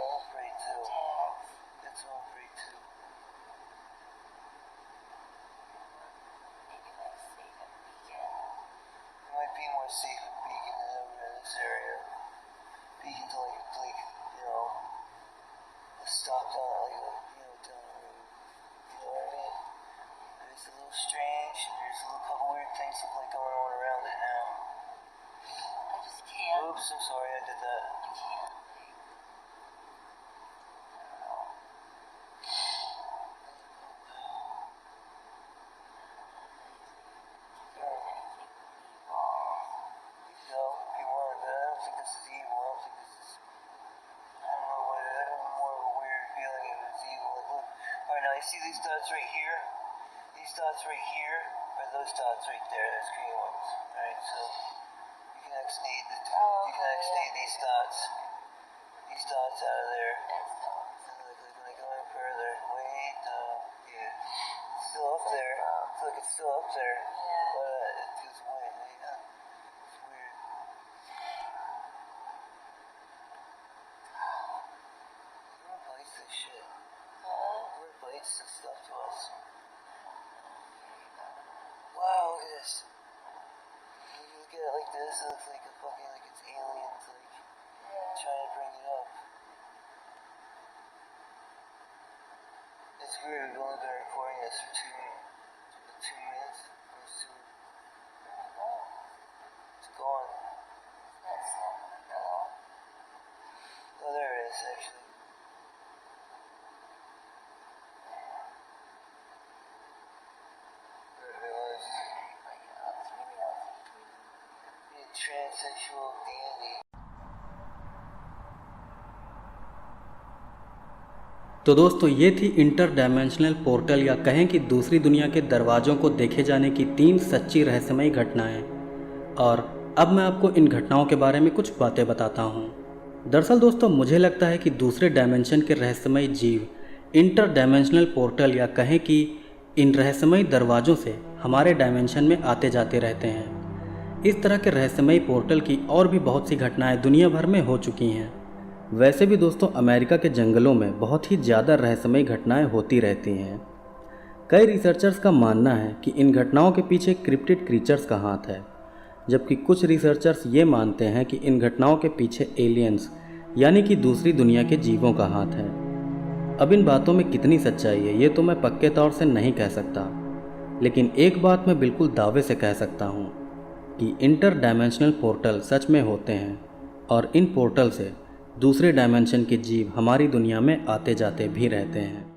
That's pretty too. That's all pretty too. It might be more safe at Beacon than over in this area. Beacon's like a stop down, down the road. You know what I mean? It's a little strange. There's a little couple weird things look like going on around it now. I just can't. Oops, I'm sorry I did that. You can't. See these dots right here? These dots right here are those dots right there, those green ones. Alright, so you can actually need these dots. These dots out of there. And like going further, way down, yeah. It's still up there, Yeah. but it feels weird. Yeah. It's weird. Who invites this shit? Who invites this stuff to us? Wow, look at this. You look at it like this, it looks like a fucking, like it's aliens, like, trying to bring it up. It's weird, we've only been recording this for 2 minutes. It's gone. Oh, there it is, actually. There it was. Be a transsexual dandy. तो दोस्तों ये थी इंटर डायमेंशनल पोर्टल या कहें कि दूसरी दुनिया के दरवाज़ों को देखे जाने की 3 सच्ची रहस्यमयी घटनाएं। और अब मैं आपको इन घटनाओं के बारे में कुछ बातें बताता हूं। दरअसल दोस्तों मुझे लगता है कि दूसरे डायमेंशन के रहस्यमयी जीव इंटर डायमेंशनल पोर्टल या कहें कि इन रहस्यमयी दरवाज़ों से हमारे डायमेंशन में आते जाते रहते हैं। इस तरह के रहस्यमयी पोर्टल की और भी बहुत सी घटनाएँ दुनिया भर में हो चुकी हैं। वैसे भी दोस्तों अमेरिका के जंगलों में बहुत ही ज़्यादा रहस्यमयी घटनाएं होती रहती हैं। कई रिसर्चर्स का मानना है कि इन घटनाओं के पीछे क्रिप्टिड क्रीचर्स का हाथ है, जबकि कुछ रिसर्चर्स ये मानते हैं कि इन घटनाओं के पीछे एलियंस यानी कि दूसरी दुनिया के जीवों का हाथ है। अब इन बातों में कितनी सच्चाई है ये तो मैं पक्के तौर से नहीं कह सकता, लेकिन एक बात मैं बिल्कुल दावे से कह सकता हूँ कि इंटर डायमेंशनल पोर्टल सच में होते हैं और इन पोर्टल से दूसरे डायमेंशन के जीव हमारी दुनिया में आते जाते भी रहते हैं।